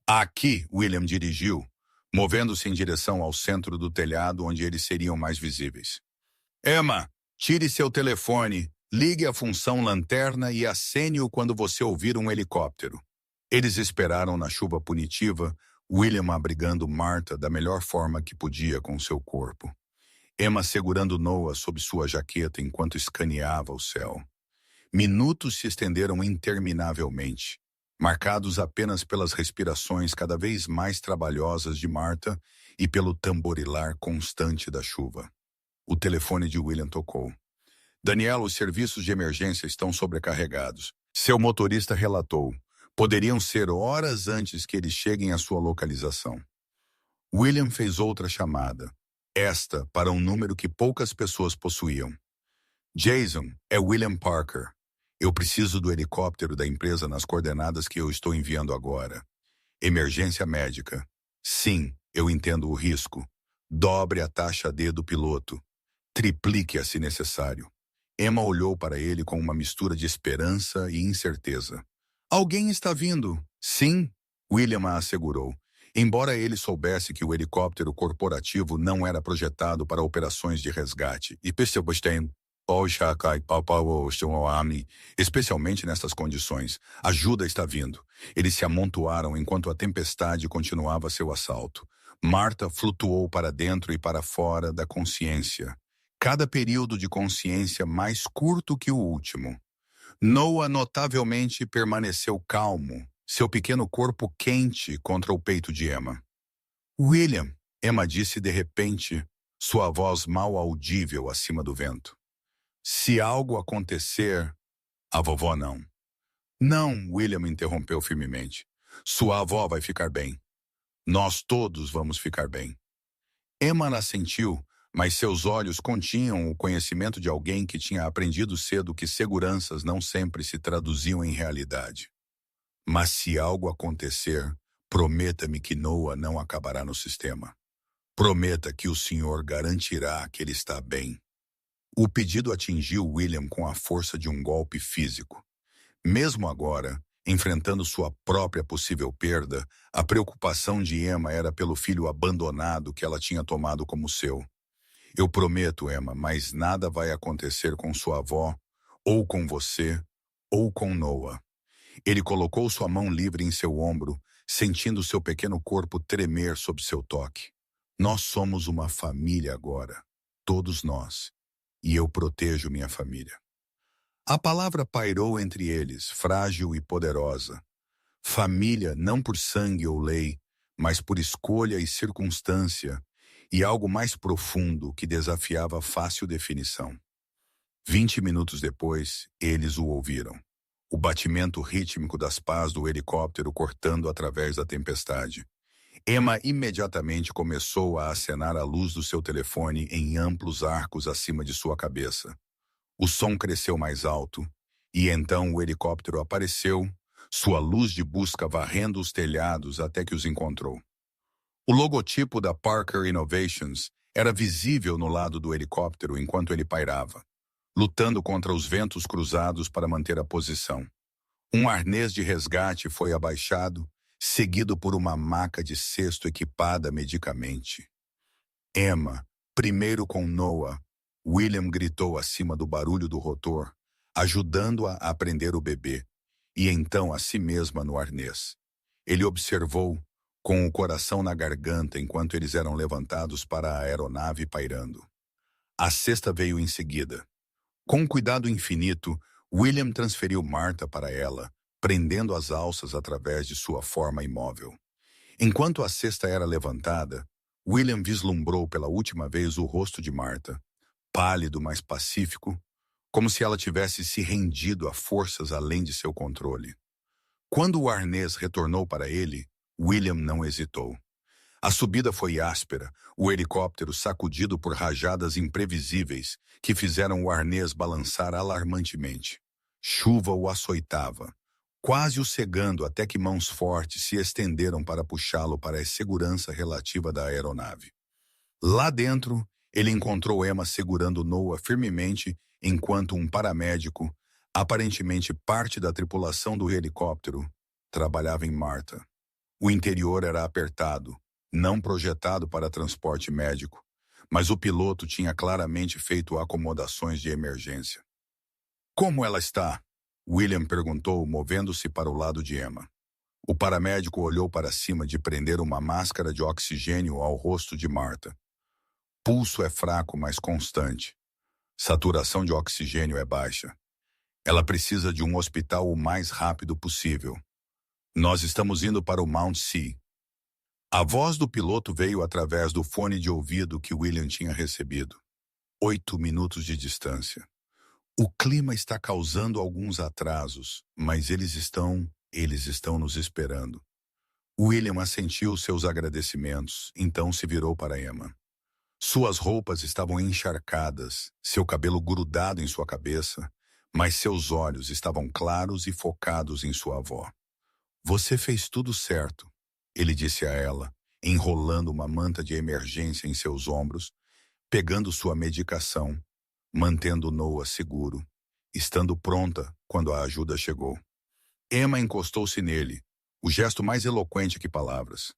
Aqui, William dirigiu, movendo-se em direção ao centro do telhado onde eles seriam mais visíveis. Emma, tire seu telefone, ligue a função lanterna e acene-o quando você ouvir um helicóptero. Eles esperaram na chuva punitiva, William abrigando Marta da melhor forma que podia com seu corpo. Emma segurando Noah sob sua jaqueta enquanto escaneava o céu. Minutos se estenderam interminavelmente, marcados apenas pelas respirações cada vez mais trabalhosas de Marta e pelo tamborilar constante da chuva. O telefone de William tocou. Daniel, os serviços de emergência estão sobrecarregados. Seu motorista relatou. Poderiam ser horas antes que eles cheguem à sua localização. William fez outra chamada. Esta para um número que poucas pessoas possuíam. Jason, é William Parker. Eu preciso do helicóptero da empresa nas coordenadas que eu estou enviando agora. Emergência médica. Sim, eu entendo o risco. Dobre a taxa D do piloto. Triplique-a se necessário. Emma olhou para ele com uma mistura de esperança e incerteza. Alguém está vindo. Sim, William a assegurou. Embora ele soubesse que o helicóptero corporativo não era projetado para operações de resgate, especialmente nessas condições, ajuda está vindo. Eles se amontoaram enquanto a tempestade continuava seu assalto. Marta flutuou para dentro e para fora da consciência. Cada período de consciência mais curto que o último. Noah notavelmente permaneceu calmo, seu pequeno corpo quente contra o peito de Emma. William, Emma disse de repente, sua voz mal audível acima do vento. Se algo acontecer, a vovó não. Não, William interrompeu firmemente. Sua avó vai ficar bem. Nós todos vamos ficar bem. Emma assentiu, mas seus olhos continham o conhecimento de alguém que tinha aprendido cedo que seguranças não sempre se traduziam em realidade. Mas se algo acontecer, prometa-me que Noah não acabará no sistema. Prometa que o senhor garantirá que ele está bem. O pedido atingiu William com a força de um golpe físico. Mesmo agora, Enfrentando sua própria possível perda, a preocupação de Emma era pelo filho abandonado que ela tinha tomado como seu. Eu prometo, Emma, mas nada vai acontecer com sua avó, ou com você, ou com Noah. Ele colocou sua mão livre em seu ombro, sentindo seu pequeno corpo tremer sob seu toque. Nós somos uma família agora, todos nós, e eu protejo minha família. A palavra pairou entre eles, frágil e poderosa. Família não por sangue ou lei, mas por escolha e circunstância, e algo mais profundo que desafiava fácil definição. 20 minutos depois, eles o ouviram. O batimento rítmico das pás do helicóptero cortando através da tempestade. Emma imediatamente começou a acenar a luz do seu telefone em amplos arcos acima de sua cabeça. O som cresceu mais alto, e então o helicóptero apareceu, sua luz de busca varrendo os telhados até que os encontrou. O logotipo da Parker Innovations era visível no lado do helicóptero enquanto ele pairava, lutando contra os ventos cruzados para manter a posição. Um arnês de resgate foi abaixado, seguido por uma maca de cesto equipada medicamente. Emma, primeiro com Noah, William gritou acima do barulho do rotor, ajudando-a a prender o bebê, e então a si mesma no arnês. Ele observou, com o coração na garganta enquanto eles eram levantados para a aeronave pairando. A cesta veio em seguida. Com cuidado infinito, William transferiu Martha para ela, prendendo as alças através de sua forma imóvel. Enquanto a cesta era levantada, William vislumbrou pela última vez o rosto de Martha, pálido, mas pacífico, como se ela tivesse se rendido a forças além de seu controle. Quando o arnês retornou para ele, William não hesitou. A subida foi áspera, o helicóptero sacudido por rajadas imprevisíveis que fizeram o arnês balançar alarmantemente. Chuva o açoitava, quase o cegando até que mãos fortes se estenderam para puxá-lo para a segurança relativa da aeronave. Lá dentro, ele encontrou Emma segurando Noah firmemente enquanto um paramédico, aparentemente parte da tripulação do helicóptero, trabalhava em Martha. O interior era apertado, não projetado para transporte médico, mas o piloto tinha claramente feito acomodações de emergência. Como ela está? William perguntou, movendo-se para o lado de Emma. O paramédico olhou para cima de prender uma máscara de oxigênio ao rosto de Martha. Pulso é fraco, mas constante. Saturação de oxigênio é baixa. Ela precisa de um hospital o mais rápido possível. Nós estamos indo para o Mount Sea. A voz do piloto veio através do fone de ouvido que William tinha recebido. 8 minutos de distância. O clima está causando alguns atrasos, mas eles estão nos esperando. William assentiu seus agradecimentos, então se virou para Emma. Suas roupas estavam encharcadas, seu cabelo grudado em sua cabeça, mas seus olhos estavam claros e focados em sua avó. Você fez tudo certo, ele disse a ela, enrolando uma manta de emergência em seus ombros, pegando sua medicação, mantendo Noah seguro, estando pronta quando a ajuda chegou. Emma encostou-se nele, o gesto mais eloquente que palavras.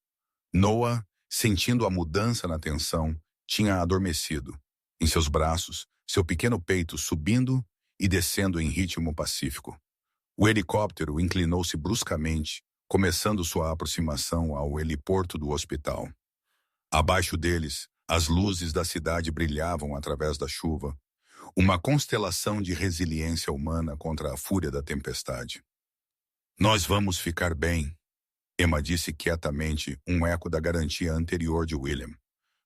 Noah, sentindo a mudança na tensão, tinha adormecido. Em seus braços, seu pequeno peito subindo e descendo em ritmo pacífico. O helicóptero inclinou-se bruscamente, começando sua aproximação ao heliporto do hospital. Abaixo deles, as luzes da cidade brilhavam através da chuva, uma constelação de resiliência humana contra a fúria da tempestade. Nós vamos ficar bem, Emma disse quietamente, um eco da garantia anterior de William.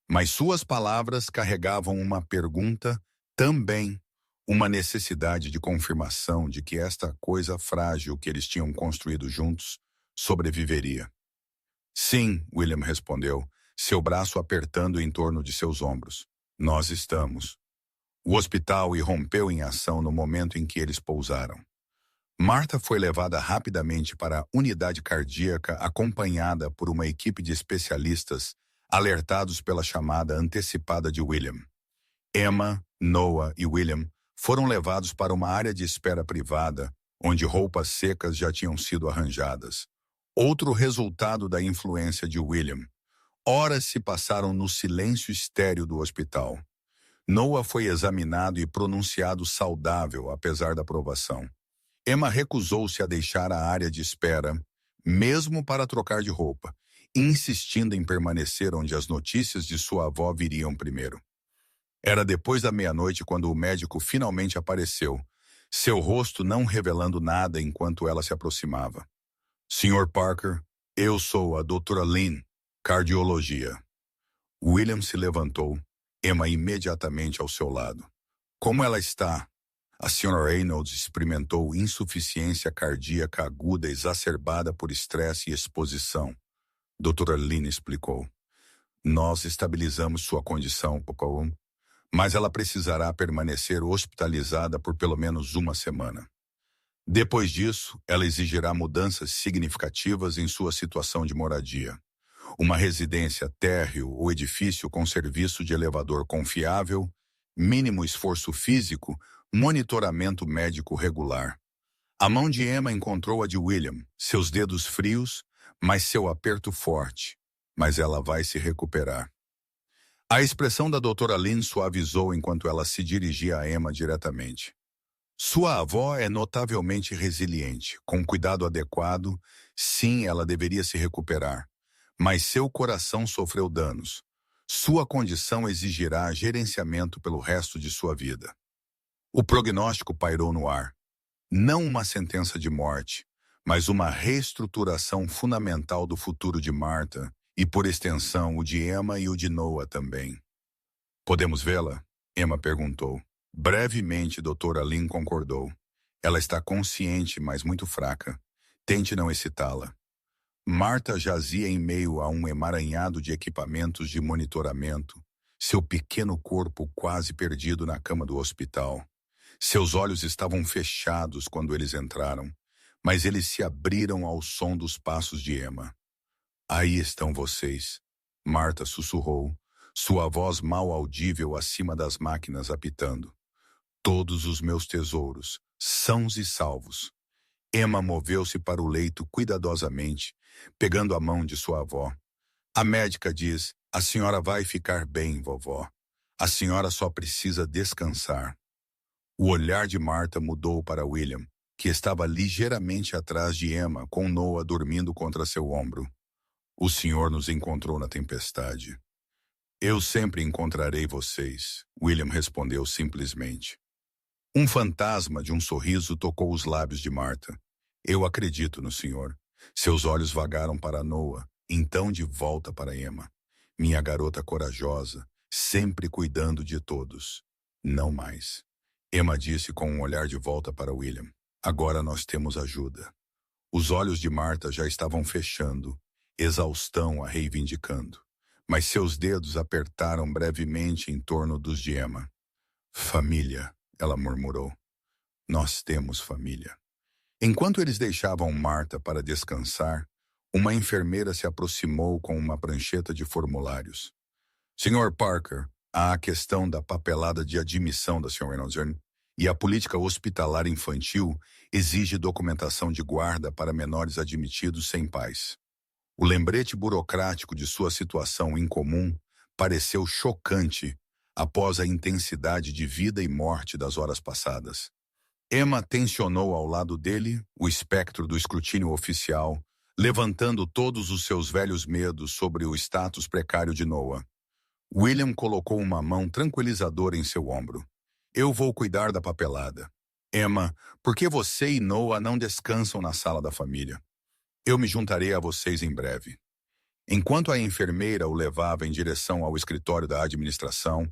Mas suas palavras carregavam uma pergunta, também uma necessidade de confirmação de que esta coisa frágil que eles tinham construído juntos sobreviveria. Sim, William respondeu, seu braço apertando em torno de seus ombros. Nós estamos. O hospital irrompeu em ação no momento em que eles pousaram. Martha foi levada rapidamente para a unidade cardíaca acompanhada por uma equipe de especialistas alertados pela chamada antecipada de William. Emma, Noah e William foram levados para uma área de espera privada, onde roupas secas já tinham sido arranjadas. Outro resultado da influência de William. Horas se passaram no silêncio estéril do hospital. Noah foi examinado e pronunciado saudável, apesar da provação. Emma recusou-se a deixar a área de espera, mesmo para trocar de roupa, insistindo em permanecer onde as notícias de sua avó viriam primeiro. Era depois da meia-noite quando o médico finalmente apareceu, seu rosto não revelando nada enquanto ela se aproximava. Sr. Parker, eu sou a Dra. Lynn, cardiologia. William se levantou, Emma imediatamente ao seu lado. Como ela está? A Sra. Reynolds experimentou insuficiência cardíaca aguda exacerbada por estresse e exposição. Dra. Lynn explicou. Nós estabilizamos sua condição, mas ela precisará permanecer hospitalizada por pelo menos uma semana. Depois disso, ela exigirá mudanças significativas em sua situação de moradia. Uma residência térreo ou edifício com serviço de elevador confiável, mínimo esforço físico, monitoramento médico regular. A mão de Emma encontrou a de William, seus dedos frios, mas seu aperto forte. Mas ela vai se recuperar. A expressão da Dra. Lynn suavizou enquanto ela se dirigia a Emma diretamente. Sua avó é notavelmente resiliente. Com cuidado adequado, sim, ela deveria se recuperar. Mas seu coração sofreu danos. Sua condição exigirá gerenciamento pelo resto de sua vida. O prognóstico pairou no ar. Não uma sentença de morte, mas uma reestruturação fundamental do futuro de Martha e, por extensão, o de Emma e o de Noah também. Podemos vê-la? Emma perguntou. Brevemente, Dra. Lynn concordou. Ela está consciente, mas muito fraca. Tente não excitá-la. Martha jazia em meio a um emaranhado de equipamentos de monitoramento, seu pequeno corpo quase perdido na cama do hospital. Seus olhos estavam fechados quando eles entraram, mas eles se abriram ao som dos passos de Emma. Aí estão vocês, Martha sussurrou, sua voz mal audível acima das máquinas apitando. Todos os meus tesouros, sãos e salvos. Emma moveu-se para o leito cuidadosamente, pegando a mão de sua avó. A médica diz, a senhora vai ficar bem, vovó. A senhora só precisa descansar. O olhar de Martha mudou para William, que estava ligeiramente atrás de Emma, com Noah dormindo contra seu ombro. O senhor nos encontrou na tempestade. Eu sempre encontrarei vocês, William respondeu simplesmente. Um fantasma de um sorriso tocou os lábios de Martha. Eu acredito no senhor. Seus olhos vagaram para Noah, então de volta para Emma. Minha garota corajosa, sempre cuidando de todos. Não mais. Emma disse com um olhar de volta para William. Agora nós temos ajuda. Os olhos de Martha já estavam fechando, exaustão a reivindicando. Mas seus dedos apertaram brevemente em torno dos de Emma. Família, ela murmurou. Nós temos família. Enquanto eles deixavam Martha para descansar, uma enfermeira se aproximou com uma prancheta de formulários. Sr. Parker, há a questão da papelada de admissão da Sra. Reynolds e a política hospitalar infantil exige documentação de guarda para menores admitidos sem pais. O lembrete burocrático de sua situação incomum pareceu chocante após a intensidade de vida e morte das horas passadas. Emma tensionou ao lado dele o espectro do escrutínio oficial, levantando todos os seus velhos medos sobre o status precário de Noah. William colocou uma mão tranquilizadora em seu ombro. Eu vou cuidar da papelada. Emma, por que você e Noah não descansam na sala da família? Eu me juntarei a vocês em breve. Enquanto a enfermeira o levava em direção ao escritório da administração,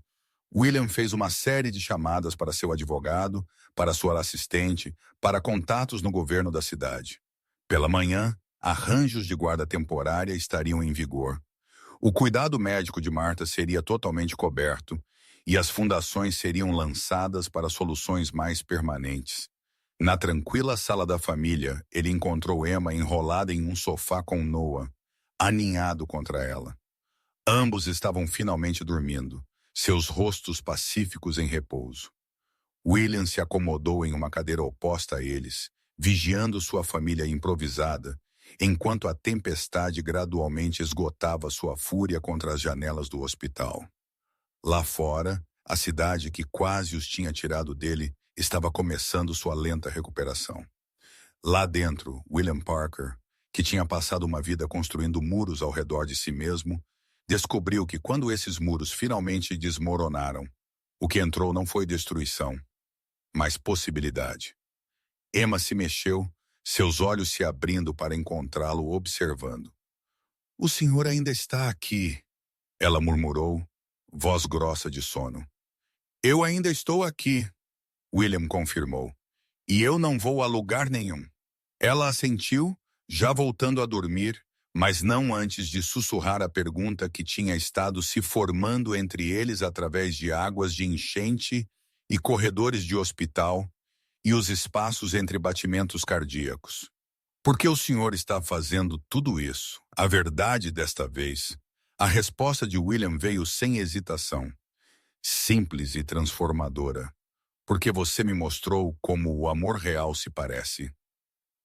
William fez uma série de chamadas para seu advogado, para sua assistente, para contatos no governo da cidade. Pela manhã, arranjos de guarda temporária estariam em vigor. O cuidado médico de Martha seria totalmente coberto e as fundações seriam lançadas para soluções mais permanentes. Na tranquila sala da família, ele encontrou Emma enrolada em um sofá com Noah, aninhado contra ela. Ambos estavam finalmente dormindo, seus rostos pacíficos em repouso. William se acomodou em uma cadeira oposta a eles, vigiando sua família improvisada, enquanto a tempestade gradualmente esgotava sua fúria contra as janelas do hospital. Lá fora, a cidade que quase os tinha tirado dele estava começando sua lenta recuperação. Lá dentro, William Parker, que tinha passado uma vida construindo muros ao redor de si mesmo, descobriu que quando esses muros finalmente desmoronaram, o que entrou não foi destruição, mas possibilidade. Emma se mexeu, seus olhos se abrindo para encontrá-lo observando. "O senhor ainda está aqui", ela murmurou, voz grossa de sono. "Eu ainda estou aqui", William confirmou. "E eu não vou a lugar nenhum." Ela assentiu, já voltando a dormir, mas não antes de sussurrar a pergunta que tinha estado se formando entre eles através de águas de enchente e corredores de hospital e os espaços entre batimentos cardíacos. "Por que o senhor está fazendo tudo isso?" A verdade desta vez, a resposta de William veio sem hesitação, simples e transformadora. "Porque você me mostrou como o amor real se parece."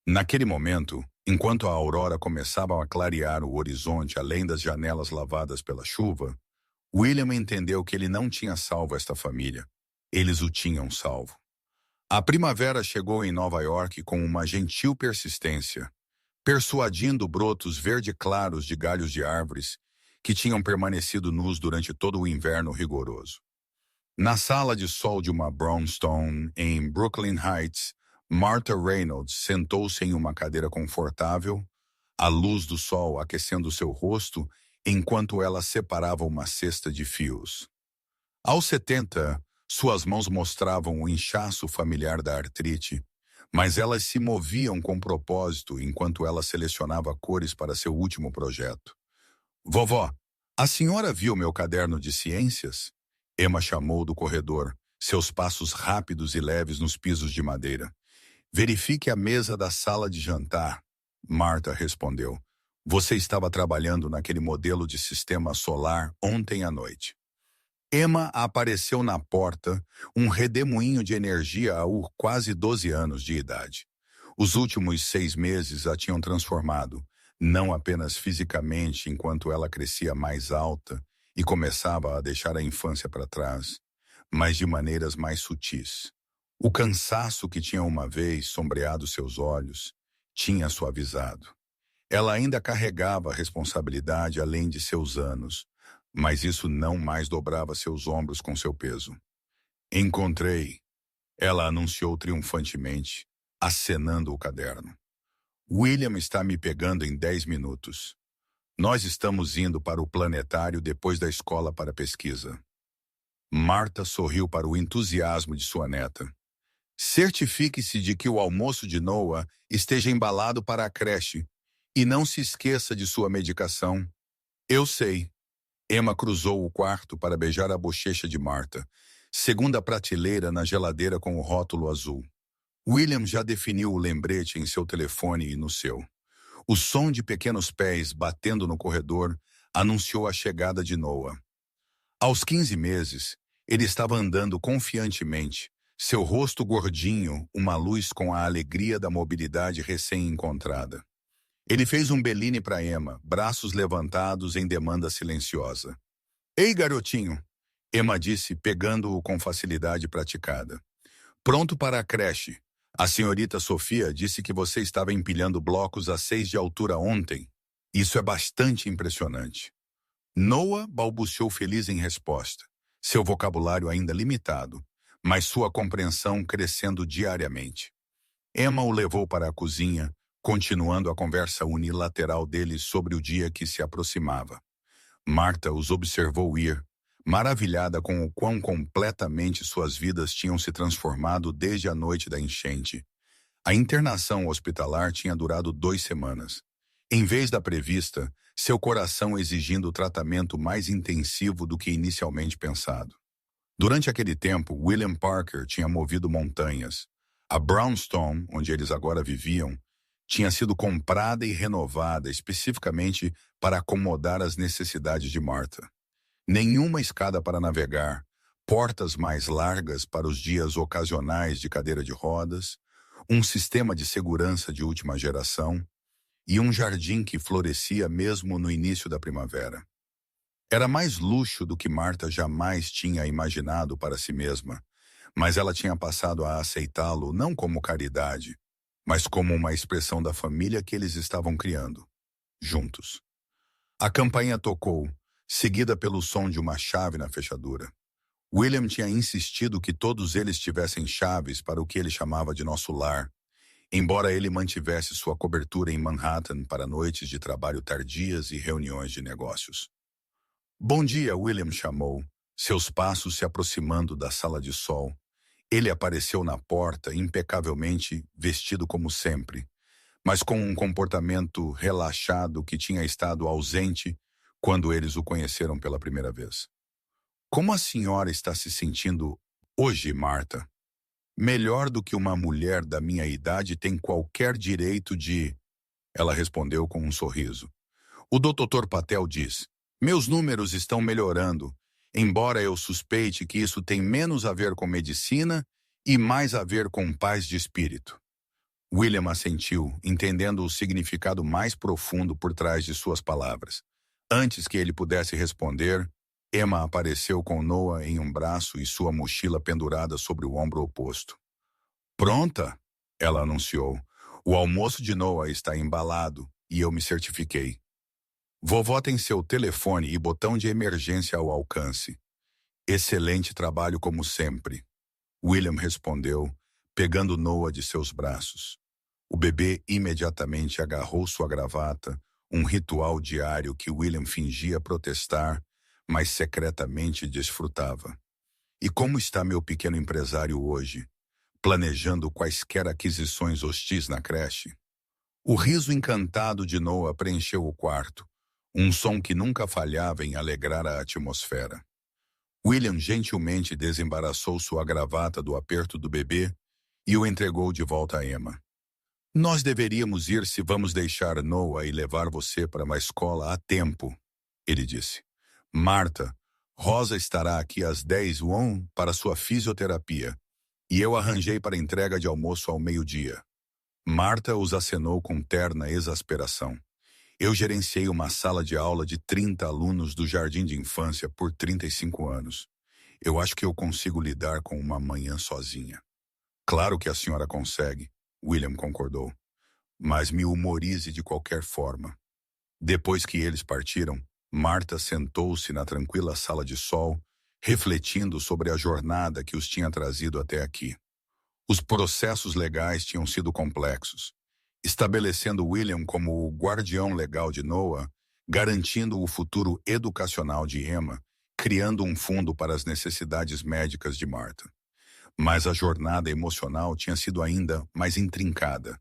Naquele momento, enquanto a aurora começava a clarear o horizonte além das janelas lavadas pela chuva, William entendeu que ele não tinha salvo esta família. Eles o tinham salvo. A primavera chegou em Nova York com uma gentil persistência, persuadindo brotos verde-claros de galhos de árvores que tinham permanecido nus durante todo o inverno rigoroso. Na sala de sol de uma brownstone em Brooklyn Heights, Martha Reynolds sentou-se em uma cadeira confortável, a luz do sol aquecendo seu rosto enquanto ela separava uma cesta de fios. Aos 70, suas mãos mostravam o inchaço familiar da artrite, mas elas se moviam com propósito enquanto ela selecionava cores para seu último projeto. "Vovó, a senhora viu meu caderno de ciências?" Emma chamou do corredor, seus passos rápidos e leves nos pisos de madeira. "Verifique a mesa da sala de jantar", Martha respondeu. "Você estava trabalhando naquele modelo de sistema solar ontem à noite." Emma apareceu na porta, um redemoinho de energia há quase 12 anos de idade. Os últimos 6 meses a tinham transformado, não apenas fisicamente enquanto ela crescia mais alta e começava a deixar a infância para trás, mas de maneiras mais sutis. O cansaço que tinha uma vez sombreado seus olhos tinha suavizado. Ela ainda carregava a responsabilidade além de seus anos, mas isso não mais dobrava seus ombros com seu peso. "Encontrei", ela anunciou triunfantemente, acenando o caderno. "William está me pegando em 10 minutos. Nós estamos indo para o planetário depois da escola para pesquisa." Martha sorriu para o entusiasmo de sua neta. "Certifique-se de que o almoço de Noah esteja embalado para a creche e não se esqueça de sua medicação." "Eu sei." Emma cruzou o quarto para beijar a bochecha de Martha, segunda prateleira na geladeira com o rótulo azul. William já definiu o lembrete em seu telefone e no seu. O som de pequenos pés batendo no corredor anunciou a chegada de Noah. Aos 15 meses, ele estava andando confiantemente, seu rosto gordinho, uma luz com a alegria da mobilidade recém-encontrada. Ele fez um beline para Emma, braços levantados em demanda silenciosa. "Ei, garotinho", Emma disse, pegando-o com facilidade praticada. "Pronto para a creche. A senhorita Sofia disse que você estava empilhando blocos a 6 de altura ontem. Isso é bastante impressionante." Noah balbuciou feliz em resposta, seu vocabulário ainda limitado, mas sua compreensão crescendo diariamente. Emma o levou para a cozinha, continuando a conversa unilateral deles sobre o dia que se aproximava. Martha os observou ir, maravilhada com o quão completamente suas vidas tinham se transformado desde a noite da enchente. A internação hospitalar tinha durado 2 semanas. Em vez da prevista, seu coração exigindo tratamento mais intensivo do que inicialmente pensado. Durante aquele tempo, William Parker tinha movido montanhas. A brownstone, onde eles agora viviam, tinha sido comprada e renovada especificamente para acomodar as necessidades de Martha. Nenhuma escada para navegar, portas mais largas para os dias ocasionais de cadeira de rodas, um sistema de segurança de última geração e um jardim que florescia mesmo no início da primavera. Era mais luxo do que Marta jamais tinha imaginado para si mesma, mas ela tinha passado a aceitá-lo não como caridade, mas como uma expressão da família que eles estavam criando, juntos. A campainha tocou, seguida pelo som de uma chave na fechadura. William tinha insistido que todos eles tivessem chaves para o que ele chamava de nosso lar, embora ele mantivesse sua cobertura em Manhattan para noites de trabalho tardias e reuniões de negócios. Bom dia, William chamou, seus passos se aproximando da sala de sol. Ele apareceu na porta, impecavelmente vestido como sempre, mas com um comportamento relaxado que tinha estado ausente quando eles o conheceram pela primeira vez. Como a senhora está se sentindo hoje, Marta? Melhor do que uma mulher da minha idade tem qualquer direito de... Ela respondeu com um sorriso. O Dr. Patel diz, meus números estão melhorando, embora eu suspeite que isso tem menos a ver com medicina e mais a ver com paz de espírito. William assentiu, entendendo o significado mais profundo por trás de suas palavras. Antes que ele pudesse responder, Emma apareceu com Noah em um braço e sua mochila pendurada sobre o ombro oposto. Pronta? Ela anunciou. O almoço de Noah está embalado e eu me certifiquei. Vovó tem seu telefone e botão de emergência ao alcance. Excelente trabalho como sempre. William respondeu, pegando Noah de seus braços. O bebê imediatamente agarrou sua gravata, um ritual diário que William fingia protestar, mas secretamente desfrutava. E como está meu pequeno empresário hoje? Planejando quaisquer aquisições hostis na creche? O riso encantado de Noah preencheu o quarto, um som que nunca falhava em alegrar a atmosfera. William gentilmente desembaraçou sua gravata do aperto do bebê e o entregou de volta a Emma. Nós deveríamos ir se vamos deixar Noah e levar você para uma escola a tempo, ele disse. Marta, Rosa estará aqui às 10h para sua fisioterapia e eu arranjei para entrega de almoço ao meio-dia. Marta os acenou com terna exasperação. Eu gerenciei uma sala de aula de 30 alunos do jardim de infância por 35 anos. Eu acho que eu consigo lidar com uma manhã sozinha. Claro que a senhora consegue, William concordou. Mas me humorize de qualquer forma. Depois que eles partiram, Marta sentou-se na tranquila sala de sol, refletindo sobre a jornada que os tinha trazido até aqui. Os processos legais tinham sido complexos, estabelecendo William como o guardião legal de Noah, garantindo o futuro educacional de Emma, criando um fundo para as necessidades médicas de Marta. Mas a jornada emocional tinha sido ainda mais intrincada,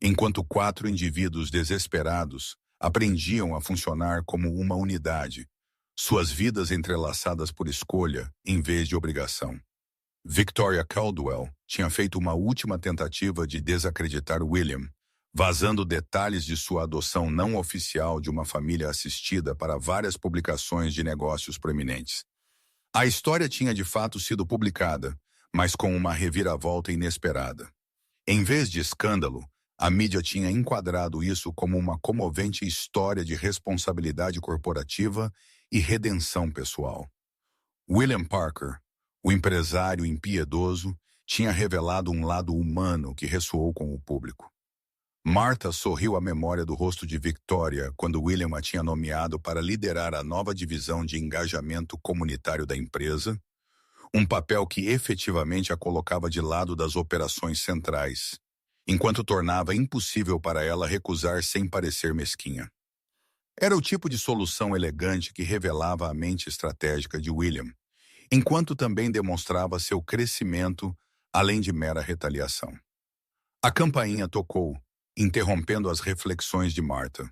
enquanto 4 indivíduos desesperados aprendiam a funcionar como uma unidade, suas vidas entrelaçadas por escolha em vez de obrigação. Victoria Caldwell tinha feito uma última tentativa de desacreditar William, vazando detalhes de sua adoção não oficial de uma família assistida para várias publicações de negócios proeminentes. A história tinha de fato sido publicada, mas com uma reviravolta inesperada. Em vez de escândalo, a mídia tinha enquadrado isso como uma comovente história de responsabilidade corporativa e redenção pessoal. William Parker, o empresário impiedoso, tinha revelado um lado humano que ressoou com o público. Marta sorriu à memória do rosto de Victoria quando William a tinha nomeado para liderar a nova divisão de engajamento comunitário da empresa, um papel que efetivamente a colocava de lado das operações centrais, enquanto tornava impossível para ela recusar sem parecer mesquinha. Era o tipo de solução elegante que revelava a mente estratégica de William, enquanto também demonstrava seu crescimento além de mera retaliação. A campainha tocou, interrompendo as reflexões de Marta.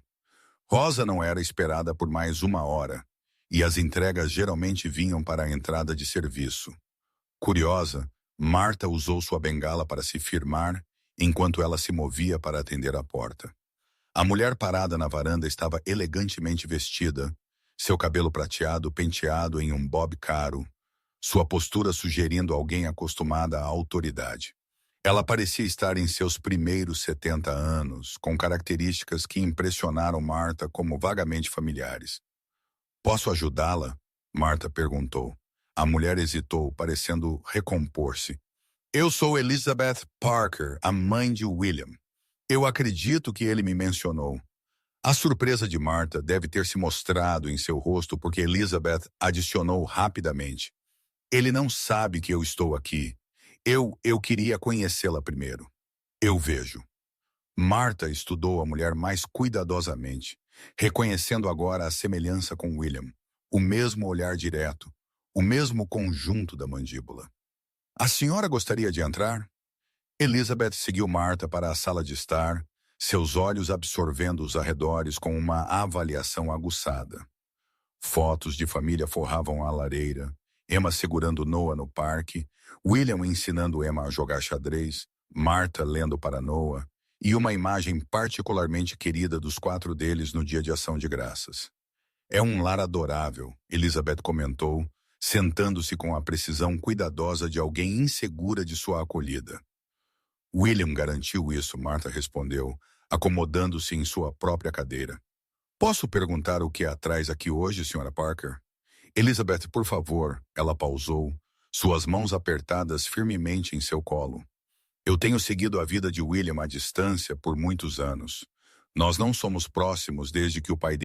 Rosa não era esperada por mais 1 hora, e as entregas geralmente vinham para a entrada de serviço. Curiosa, Marta usou sua bengala para se firmar enquanto ela se movia para atender a porta. A mulher parada na varanda estava elegantemente vestida, seu cabelo prateado penteado em um bob caro, sua postura sugerindo alguém acostumada à autoridade. Ela parecia estar em seus primeiros 70 anos, com características que impressionaram Marta como vagamente familiares. Posso ajudá-la? Marta perguntou. A mulher hesitou, parecendo recompor-se. Eu sou Elizabeth Parker, a mãe de William. Eu acredito que ele me mencionou. A surpresa de Marta deve ter se mostrado em seu rosto porque Elizabeth adicionou rapidamente. Ele não sabe que eu estou aqui. Eu queria conhecê-la primeiro. Eu vejo. Marta estudou a mulher mais cuidadosamente, reconhecendo agora a semelhança com William, o mesmo olhar direto, o mesmo conjunto da mandíbula. A senhora gostaria de entrar? Elizabeth seguiu Marta para a sala de estar, seus olhos absorvendo os arredores com uma avaliação aguçada. Fotos de família forravam a lareira, Emma segurando Noah no parque, William ensinando Emma a jogar xadrez, Marta lendo para Noah, e uma imagem particularmente querida dos 4 deles no dia de ação de graças. É um lar adorável, Elizabeth comentou, sentando-se com a precisão cuidadosa de alguém insegura de sua acolhida. William garantiu isso, Marta respondeu, acomodando-se em sua própria cadeira. Posso perguntar o que a traz aqui hoje, Sra. Parker? Elizabeth, por favor, ela pausou, suas mãos apertadas firmemente em seu colo. Eu tenho seguido a vida de William à distância por muitos anos. Nós não somos próximos desde que o pai